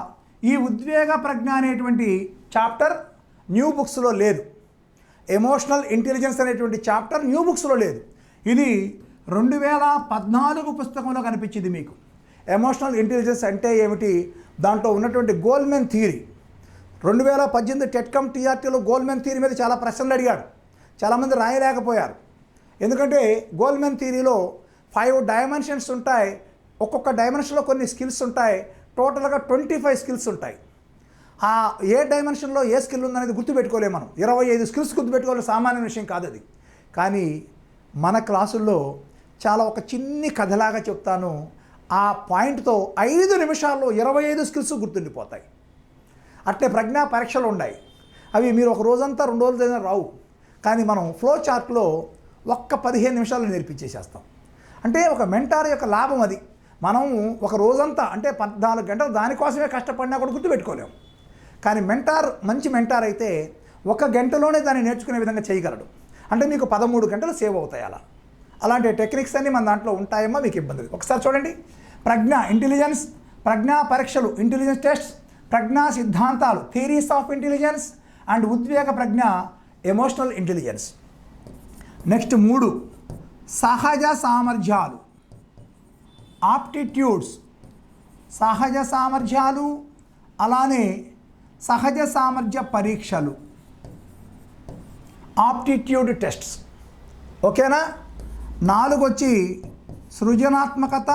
ఈ ఉద్వేగ ప్రజ్ఞ అనేటువంటి చాప్టర్ న్యూ బుక్స్లో లేదు. ఎమోషనల్ ఇంటెలిజెన్స్ అనేటువంటి చాప్టర్ న్యూ బుక్స్లో లేదు. ఇది 2014 పుస్తకంలో కనిపించింది మీకు. ఎమోషనల్ ఇంటెలిజెన్స్ అంటే ఏమిటి, దాంట్లో ఉన్నటువంటి గోల్మెన్ థియరీ. 2018 టెట్కమ్ టీఆర్టీలో గోల్మెన్ థియరీ మీద చాలా ప్రశ్నలు అడిగాడు. చాలామంది రాయలేకపోయారు. ఎందుకంటే గోల్మెన్ థియరీలో 5 డైమెన్షన్స్ ఉంటాయి. ఒక్కొక్క డైమెన్షన్లో కొన్ని స్కిల్స్ ఉంటాయి. టోటల్గా 25 స్కిల్స్ ఉంటాయి. ఆ ఏ డైమెన్షన్లో ఏ స్కిల్ ఉందనేది గుర్తుపెట్టుకోలేము మనం. 25 స్కిల్స్ గుర్తుపెట్టుకోవాలి, సామాన్య విషయం కాదు అది. కానీ మన క్లాసుల్లో చాలా ఒక చిన్ని కథలాగా చెప్తాను. ఆ పాయింట్తో 5 నిమిషాల్లో 25 స్కిల్స్ గుర్తుండిపోతాయి. అట్లే ప్రజ్ఞా పరీక్షలు ఉన్నాయి. అవి మీరు ఒక రోజంతా 2 రోజులైనా రావు. కానీ మనం ఫ్లో చార్ట్లో ఒక్క 15 నిమిషాలు నేర్పించేసేస్తాం. అంటే ఒక మెంటార్ యొక్క లాభం అది. మనం ఒక రోజంతా అంటే 14 గంటలు దానికోసమే కష్టపడినా కూడా గుర్తుపెట్టుకోలేము. కానీ మంచి మెంటార్ అయితే 1 గంటలోనే దాన్ని నేర్చుకునే విధంగా చేయగలడు. అంటే మీకు 13 గంటలు సేవ్ అవుతాయి. అలాంటి టెక్నిక్స్ అన్నీ మన దాంట్లో ఉంటాయేమో, మీకు ఇబ్బంది లేదు. ఒకసారి చూడండి. ప్రజ్ఞా పరీక్షలు, ఇంటెలిజెన్స్ టెస్ట్, ప్రజ్ఞా సిద్ధాంతాలు, థియరీస్ ఆఫ్ ఇంటెలిజెన్స్ అండ్ ఉద్వేగ ప్రజ్ఞ ఎమోషనల్ ఇంటెలిజెన్స్. నెక్స్ట్ 3 సహజ సామర్థ్యాలు ఆప్టిట్యూడ్స్, సహజ సామర్థ్యాలు అలానే సహజ సామర్థ్య పరీక్షలు ఆప్టిట్యూడ్ టెస్ట్స్. ఓకేనా. 4 వచ్చి సృజనాత్మకత,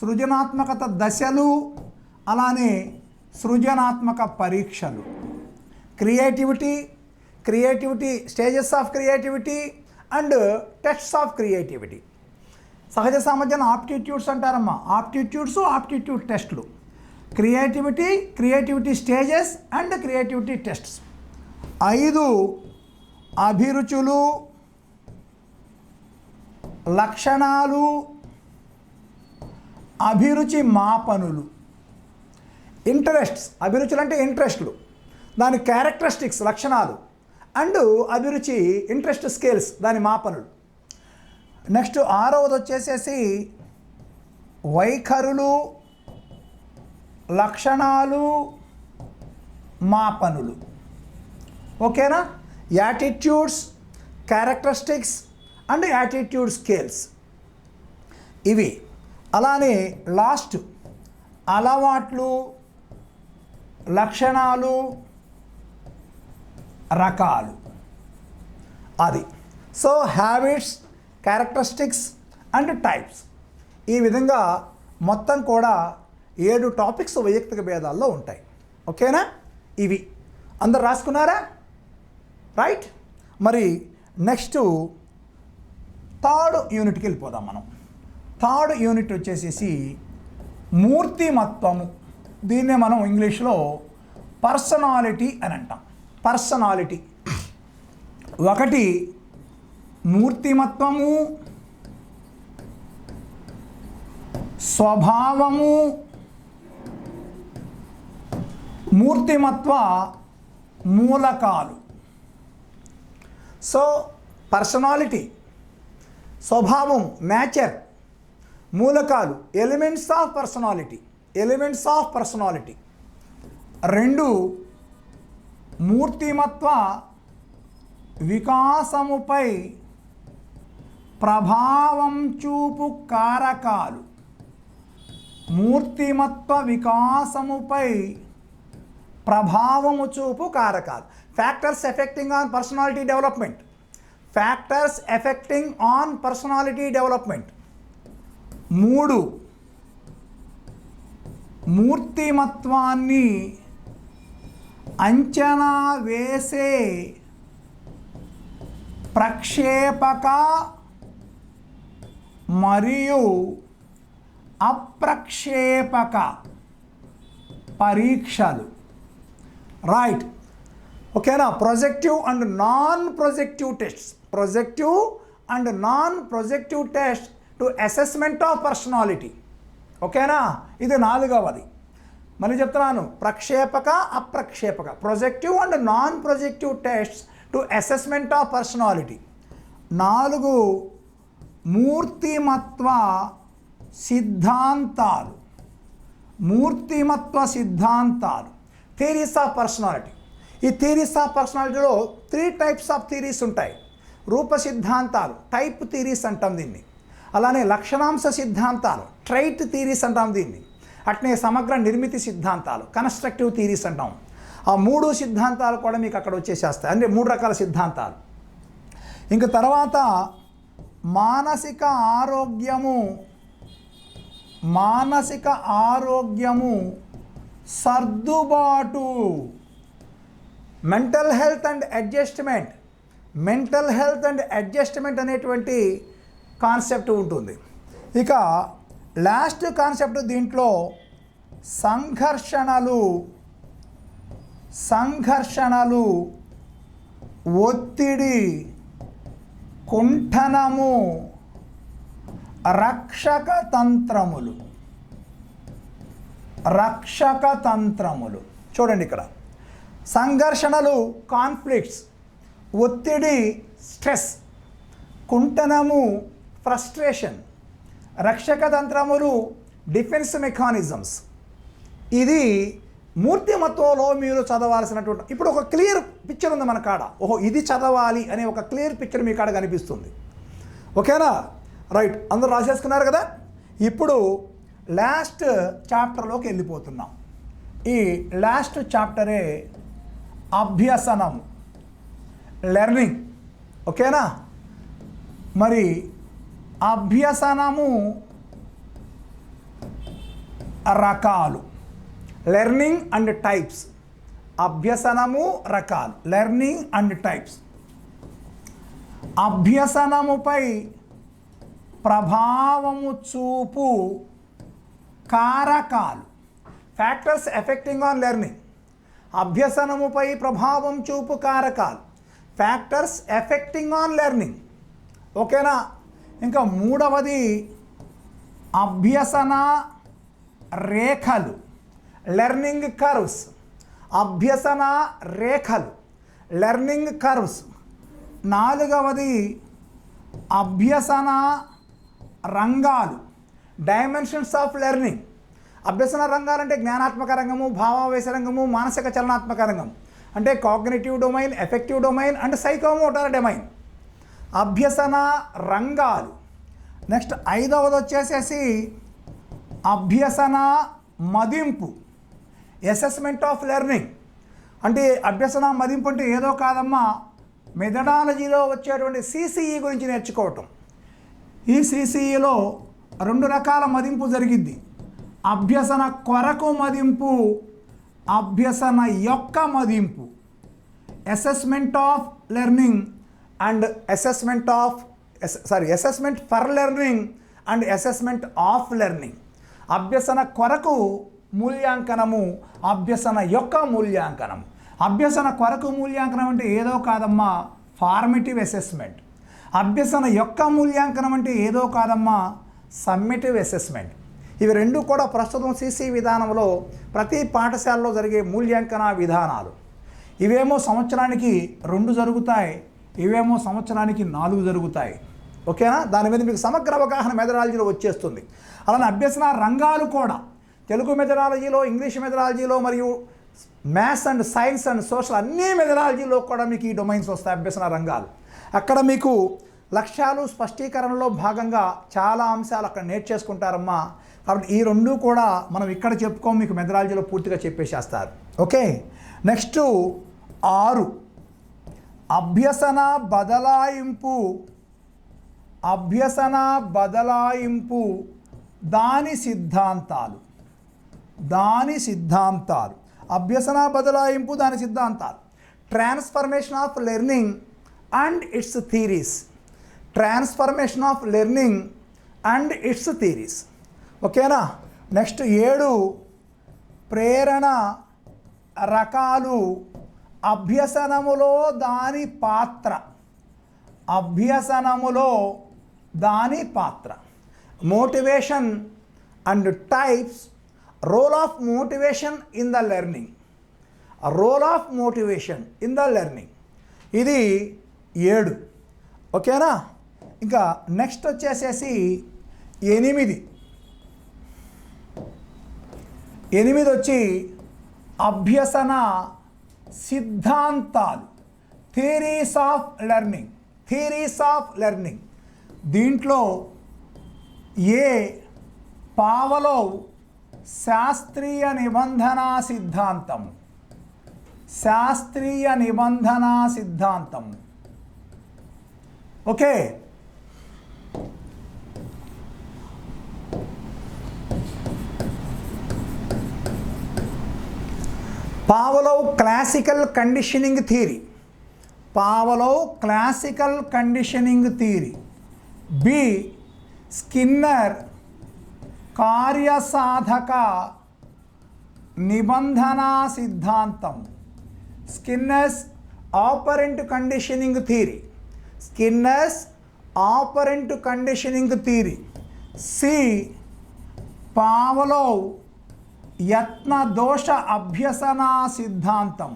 సృజనాత్మకత దశలు అలానే సృజనాత్మక పరీక్షలు. Creativity stages of creativity and tests of creativity. సహజ సామర్థ్యాన్ని ఆప్టిట్యూడ్స్ అంటారమ్మా, ఆప్టిట్యూడ్ టెస్ట్లు. Creativity stages and creativity tests. 5 అభిరుచులు, లక్షణాలు, అభిరుచి మాపనులు. ఇంట్రెస్ట్స్, అభిరుచులు అంటే ఇంట్రెస్ట్లు, దాని క్యారెక్టరిస్టిక్స్ లక్షణాలు, అండ్ అభిరుచి ఇంట్రెస్ట్ స్కేల్స్ దాని మాపనులు. నెక్స్ట్ 6వది వచ్చేసేసి వైఖరులు, లక్షణాలు, మాపనులు. ఓకేనా. Attitudes, characteristics and attitude scales ఇవి. అలానే లాస్ట్ అలవాట్లు, లక్షణాలు, రకాలు. అది. So habits, characteristics and types. ఈ విధంగా మొత్తం కూడా 7 టాపిక్స్ వైయక్తిక భేదాల్లో ఉంటాయి. ఓకేనా. ఇవి అందరు రాసుకున్నారా? రైట్. మరి నెక్స్ట్ 3rd యూనిట్కి వెళ్ళిపోదాం మనం. 3rd యూనిట్ వచ్చేసేసి మూర్తిమత్వము. దీన్నే మనం ఇంగ్లీష్లో పర్సనాలిటీ అని అంటాం. పర్సనాలిటీ 1 మూర్తిమత్వము, స్వభావము, మూర్తిమత్వ మూలకాలు. సో పర్సనాలిటీ, స్వభావం నేచర్, మూలకాలు ఎలిమెంట్స్ ఆఫ్ పర్సనాలిటీ. 2 మూర్తిమత్వ వికాసముపై ప్రభావం చూపు కారకాలు. మూర్తిమత్వ వికాసముపై ప్రభావము చూపు కారకాలు. Factors affecting on personality development. 3 మూర్తిమత్వాన్ని అంచనా వేసే ప్రక్షేపక మరియు అప్రక్షేపక పరీక్షలు. రైట్. ఓకేనా. Projective and non projective test to assessment of personality. ఓకేనా. ఇది 4వది. మళ్ళీ చెప్తున్నాను, ప్రక్షేపక, అప్రక్షేపక, projective and non projective tests to assessment of personality. 4 మూర్తిమత్వ సిద్ధాంతాలు. Theories of personality. ఈ థియరీస్ ఆఫ్ పర్సనాలిటీలో 3 టైప్స్ ఆఫ్ థియరీస్ ఉంటాయి. రూప సిద్ధాంతాలు, టైప్ థియరీస్ అంటాం దీన్ని. అలానే లక్షణాంశ సిద్ధాంతాలు, ట్రైట్ థియరీస్ అంటాం దీన్ని. అట్నే సమగ్ర నిర్మితి సిద్ధాంతాలు, కన్స్ట్రక్టివ్ థియరీస్ అంటాం. ఆ 3 సిద్ధాంతాలు కూడా మీకు అక్కడ వచ్చేసేస్తాయి. అంటే 3 రకాల సిద్ధాంతాలు. ఇంక తర్వాత మానసిక ఆరోగ్యము సర్దుబాటు. మెంటల్ హెల్త్ అండ్ అడ్జస్ట్మెంట్ అనేటువంటి కాన్సెప్ట్ ఉంటుంది. ఇక లాస్ట్ కాన్సెప్ట్ దీంట్లో సంఘర్షణలు, ఒత్తిడి, కుంఠనము, రక్షక తంత్రములు. చూడండి ఇక్కడ సంఘర్షణలు కాన్ఫ్లిక్ట్స్, ఒత్తిడి స్ట్రెస్, కుంఠనము ఫ్రస్ట్రేషన్, రక్షక తంత్రములు డిఫెన్స్ మెకానిజమ్స్. ఇది మూర్తిమత్వంలో మీరు చదవాల్సినటువంటి ఇప్పుడు ఒక క్లియర్ పిక్చర్ ఉంది మన కాడ. ఓహో ఇది చదవాలి అనే ఒక క్లియర్ పిక్చర్ మీ కాడ కనిపిస్తుంది. ఓకేనా? రైట్, అందరూ రాసేసుకున్నారు కదా. ఇప్పుడు లాస్ట్ చాప్టర్లోకి వెళ్ళిపోతున్నాం. ఈ లాస్ట్ చాప్టరే అభ్యసనం, లెర్నింగ్. ఓకేనా? మరి అభ్యసనము రకాలు, లెర్నింగ్ అండ్ టైప్స్. అభ్యసనము రకాలు, లెర్నింగ్ అండ్ టైప్స్. అభ్యసనముపై ప్రభావము చూపు కారకాలు, ఫ్యాక్టర్స్ ఎఫెక్టింగ్ ఆన్ లెర్నింగ్. అభ్యసనముపై ప్రభావం చూపు కారకాలు, ఫ్యాక్టర్స్ ఎఫెక్టింగ్ ఆన్ లెర్నింగ్. ఓకేనా? ఇంకా మూడవది అభ్యసన రేఖలు, లెర్నింగ్ కర్వ్స్. అభ్యసన రేఖలు, లెర్నింగ్ కర్వ్స్. నాలుగవది అభ్యసన రంగాలు, డైమెన్షన్స్ ఆఫ్ లెర్నింగ్. అభ్యసన రంగాలంటే జ్ఞానాత్మక రంగము, భావావేశ రంగము, మానసిక చలనాత్మక రంగం. అంటే cognitive domain, effective domain and psychomotor domain. అభ్యసన రంగాలు. నెక్స్ట్ ఐదవది వచ్చేసేసి అభ్యసన మదింపు, అసెస్మెంట్ ఆఫ్ లెర్నింగ్. అంటే అభ్యసన మదింపు అంటే ఏదో కాదమ్మా, మెథడాలజీలో వచ్చేటువంటి సిసిఈ గురించి నేర్చుకోవటం. ఈ సిసిఈలో 2 రకాల మదింపు జరిగిద్ది. అభ్యసన కొరకు మదింపు, అభ్యసన యొక్క మదింపు. Assessment of learning and assessment for learning and assessment of learning. అభ్యసన కొరకు మూల్యాంకనము, అభ్యసన యొక్క మూల్యాంకనము. అభ్యసన కొరకు మూల్యాంకనం అంటే ఏదో కాదమ్మా, ఫార్మేటివ్ అసెస్మెంట్. అభ్యసన యొక్క మూల్యాంకనం అంటే ఏదో కాదమ్మా, సమ్మేటివ్ అసెస్మెంట్. ఇవి రెండు కూడా ప్రస్తుతం సిసి విధానంలో ప్రతి పాఠశాలలో జరిగే మూల్యాంకన విధానాలు. ఇవేమో సంవత్సరానికి 2 జరుగుతాయి, ఇవేమో సంవత్సరానికి 4 జరుగుతాయి. ఓకేనా? దాని మీద మీకు సమగ్ర అవగాహన మెథడాలజీలో వచ్చేస్తుంది. అలానే అభ్యసన రంగాలు కూడా తెలుగు మెథడాలజీలో, ఇంగ్లీష్ మెథడాలజీలో మరియు maths and science and social అన్ని మెథడాలజీలో కూడా మీకు ఈ డొమైన్స్ వస్తాయి, అభ్యసన రంగాలు. అక్కడ మీకు లక్ష్యాలు స్పష్టీకరణలో భాగంగా చాలా అంశాలు అక్కడ నేర్చేసుకుంటారమ్మా. కాబట్టి ఈ 2 కూడా మనం ఇక్కడ చెప్పుకోం, మీకు మెథడాలజీలో పూర్తిగా చెప్పేసేస్తారు. ఓకే, నెక్స్ట్ 6 అభ్యసన బదలాయింపు. అభ్యసన బదలాయింపు, దాని సిద్ధాంతాలు. అభ్యసన బదలాయింపు, దాని సిద్ధాంతాలు. Transformation of learning and its theories. Transformation of learning and its theories. ఓకేనా? నెక్స్ట్ 7 ప్రేరణ రకాలు. అభ్యసనములో దాని పాత్ర. అభ్యసనములో దాని పాత్ర. Motivation and types. Role of motivation in the learning. Role of motivation in the learning. ఇది 7. ఓకేనా? ఇంకా నెక్స్ట్ వచ్చేసేసి 8 వచ్చి అభ్యసన సిద్ధాంతాలు, theories of learning. Theories of learning. దీంట్లో ఏ పావలోవ్ శాస్త్రీయ నిబంధనా సిద్ధాంతం. శాస్త్రీయ నిబంధనా సిద్ధాంతం. Okay, Pavlov classical conditioning theory. Pavlov classical conditioning theory. B Skinner కార్యసాధక నిబంధనా సిద్ధాంతం. Skinner's operant conditioning theory. Skinner's operant conditioning theory. C Pavlov యత్న దోష అభ్యసనా సిద్ధాంతం.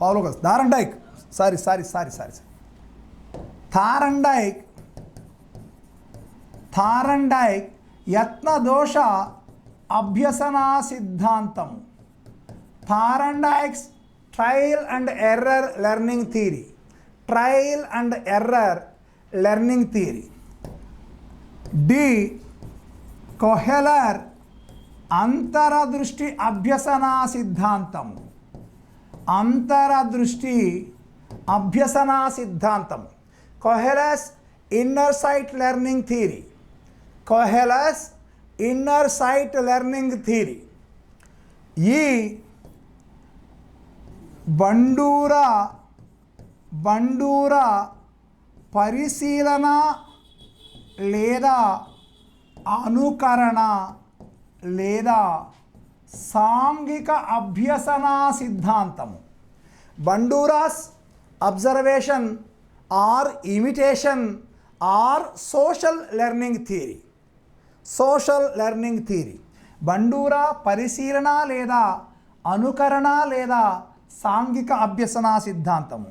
పావలోవ్ కాదు, థారండైక్. థారండైక్ యత్న దోష అభ్యసనా సిద్ధాంతం, Thorndike's trial and error learning theory, trial and error learning theory. D Kohler అంతరదృష్టి అభ్యసనా సిద్ధాంతం, అంతరదృష్టి అభ్యసనా సిద్ధాంతం, Kohler's inner sight learning theory, Kohler's inner sight learning theory. E Bandura పరిశీలన లేదా అనుకరణ లేదా సాంఘిక అభ్యసనా సిద్ధాంతము. Bandura's observation or imitation or social learning theory, social learning theory. Bandura పరిశీలన లేదా అనుకరణ లేదా సాంఘిక అభ్యసనా సిద్ధాంతము.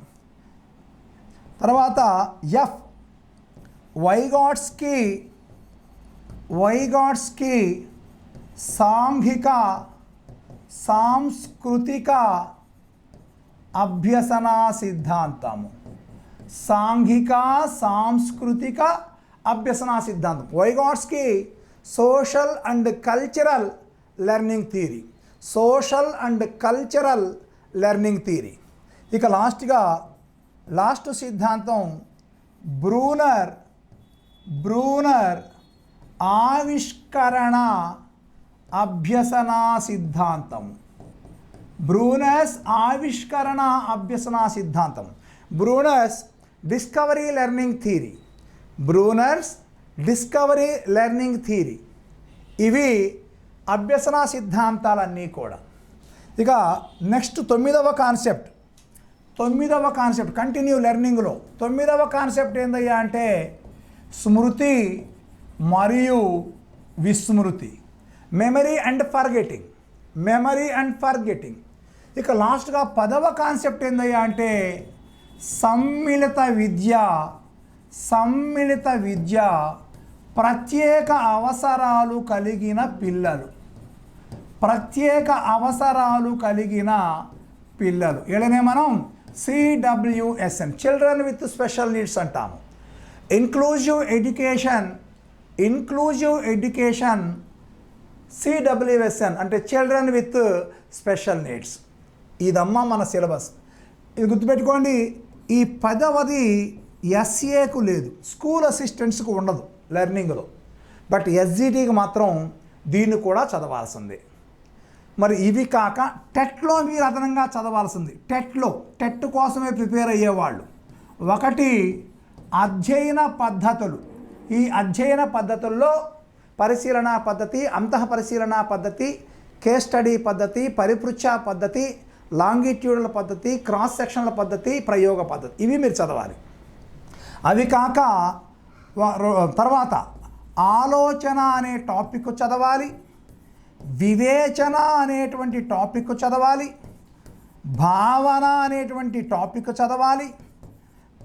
తర్వాత ఎఫ్ వైగాట్స్కి సాంఘిక సాంస్కృతిక అభ్యసనా సిద్ధాంతము, సాంఘిక సాంస్కృతిక అభ్యసనా సిద్ధాంతం. Vygotsky social and cultural learning theory, social and cultural learning theory. ఇక లాస్ట్ సిద్ధాంతం బ్రూనర్ ఆవిష్కరణ అభ్యసనా సిద్ధాంతం, బ్రూనర్స్ ఆవిష్కరణ అభ్యసనా సిద్ధాంతం. Bruner's discovery learning theory, Bruner's discovery learning theory. ఇవి అభ్యసనా సిద్ధాంతాలన్నీ కూడా. ఇక నెక్స్ట్ తొమ్మిదవ కాన్సెప్ట్ కంటిన్యూ లెర్నింగ్లో 9వ కాన్సెప్ట్ ఏందయ్యా అంటే స్మృతి మరియు విస్మృతి, మెమరీ అండ్ ఫర్గెటింగ్. ఇక లాస్ట్గా 10వ కాన్సెప్ట్ ఏందయ్యా అంటే సమ్మిళిత విద్య, ప్రత్యేక అవసరాలు కలిగిన పిల్లలు. వీళ్ళనే మనం CWSN, children with special needs అంటాము. ఇంక్లూజివ్ ఎడ్యుకేషన్ CWSN అంటే చిల్డ్రన్ విత్ స్పెషల్ నీడ్స్. ఇదమ్మా మన సిలబస్. ఇది గుర్తుపెట్టుకోండి. ఈ 10వది SAకు లేదు, స్కూల్ అసిస్టెంట్స్కి ఉండదు లెర్నింగ్లో, బట్ SGTకి మాత్రం దీన్ని కూడా చదవాల్సిందే. మరి ఇవి కాక టెట్లో మీరు అదనంగా చదవాల్సింది. టెట్ కోసమే ప్రిపేర్ అయ్యేవాళ్ళు 1 అధ్యయన పద్ధతులు. ఈ అధ్యయన పద్ధతుల్లో పరిశీలనా పద్ధతి, అంతః పరిశీలనా పద్ధతి, కేస్ స్టడీ పద్ధతి, పరిపృచ్ఛ పద్ధతి, లాంగిట్యూడల్ పద్ధతి, క్రాస్ సెక్షన్ల పద్ధతి, ప్రయోగ పద్ధతి, ఇవి మీరు చదవాలి. అవి కాక తర్వాత ఆలోచన అనే టాపిక్ చదవాలి, వివేచన అనేటువంటి టాపిక్ చదవాలి, భావన అనేటువంటి టాపిక్ చదవాలి,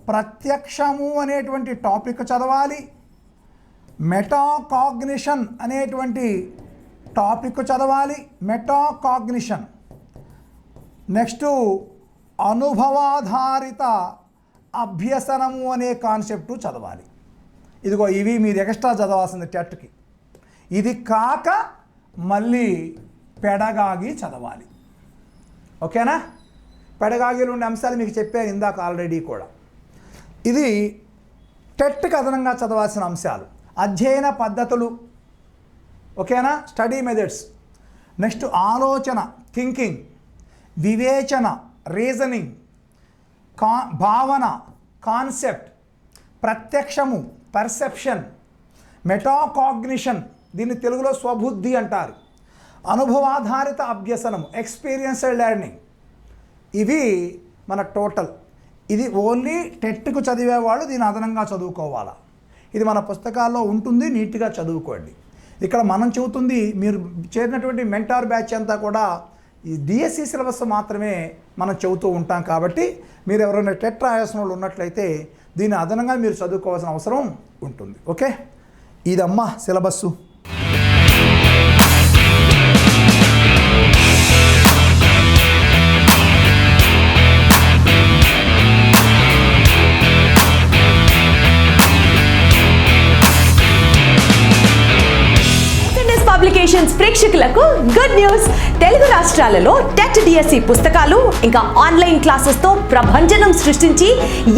ప్రత్యక్షము అనేటువంటి టాపిక్ చదవాలి, మెటాకాగ్నిషన్ అనేటువంటి టాపిక్ చదవాలి, మెటాకాగ్నిషన్. నెక్స్ట్ అనుభవాధారిత అభ్యసనము అనే కాన్సెప్టు చదవాలి. ఇదిగో ఇవి మీరు ఎక్స్ట్రా చదవాల్సింది టెట్కి. ఇది కాక మళ్ళీ పెడగాగి చదవాలి. ఓకేనా? పెడగాగిలో ఉండే అంశాలు మీకు చెప్పాను ఇందాక ఆల్రెడీ కూడా. ఇది టెట్కి అదనంగా చదవాల్సిన అంశాలు. అధ్యయన పద్ధతులు, ఓకేనా, స్టడీ మెథడ్స్. నెక్స్ట్ ఆలోచన, థింకింగ్, వివేచన, రీజనింగ్, భావన, కాన్సెప్ట్, ప్రత్యక్షము, పర్సెప్షన్, మెటాకాగ్నిషన్, దీన్ని తెలుగులో స్వబుద్ధి అంటారు, అనుభవాధారిత అభ్యసనము, ఎక్స్పీరియన్స్డ్ లెర్నింగ్. ఇవి మన టోటల్. ఇది ఓన్లీ టెట్కు చదివేవాళ్ళు దీని అదనంగా చదువుకోవాలా. ఇది మన పుస్తకాల్లో ఉంటుంది, నీట్గా చదువుకోండి. ఇక్కడ మనం చెబుతుంది, మీరు చేరినటువంటి మెంటార్ బ్యాచ్ అంతా కూడా ఈ డిఎస్సి సిలబస్ మాత్రమే మనం చెబుతూ ఉంటాం. కాబట్టి మీరు ఎవరైనా టెట్ రాయాల్సిన వాళ్ళు ఉన్నట్లయితే దీన్ని అదనంగా మీరు చదువుకోవాల్సిన అవసరం ఉంటుంది. ఓకే, ఇదమ్మా సిలబస్సు. పబ్లికేషన్స్ ప్రేక్షకులకు గుడ్ న్యూస్. తెలుగు రాష్ట్రాలలో టెట్ డిఎస్సి పుస్తకాలు ఇంకా ఆన్లైన్ క్లాసెస్ తో ప్రభంజనం సృష్టించి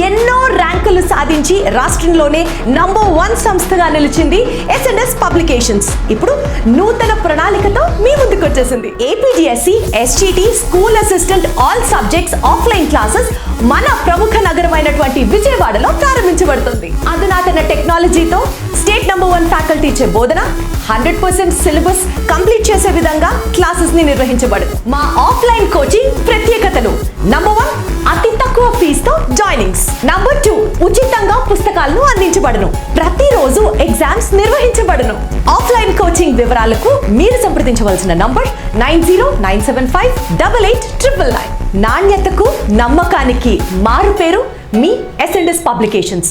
ఎన్నో ర్యాంకులు సాధించి రాష్ట్రంలోనే నంబర్ 1 సంస్థగా నిలిచింది ఎస్ఎన్ఎస్ పబ్లికేషన్స్. ఇప్పుడు నూతన ప్రణాళికతో మీ ముందుకు వచ్చేసింది. APDSC, SGT, school assistant all subjects offline classes మన ప్రముఖ నగరమైనటువంటి విజయవాడలో ప్రారంభించబడుతుంది. అధునాతన టెక్నాలజీతో స్టేట్ నంబర్ 1 ఫ్యాకల్టీచే బోధన, 100% సిలబస్ కంప్లీట్ చేసే విధంగా క్లాసెస్ ని నిర్వహించబడు. మా ఆఫ్లైన్ కోచింగ్ ప్రత్యేకతలు: నంబర్ 1 అతి తక్కువ ఫీజుతో జాయినింగ్స్, నంబర్ 2 ఉచితంగా పుస్తకాలను అందించబడును. ప్రతిరోజు ఎగ్జామ్స్ నిర్వహించబడును. ఆఫ్లైన్ కోచింగ్ వివరాలకు మీరు సంప్రదించవలసిన నంబర్ 9097588999. నాణ్యతకు నమ్మకానికి మారు పేరు మీ ఎస్ఎన్ఎస్ పబ్లికేషన్స్.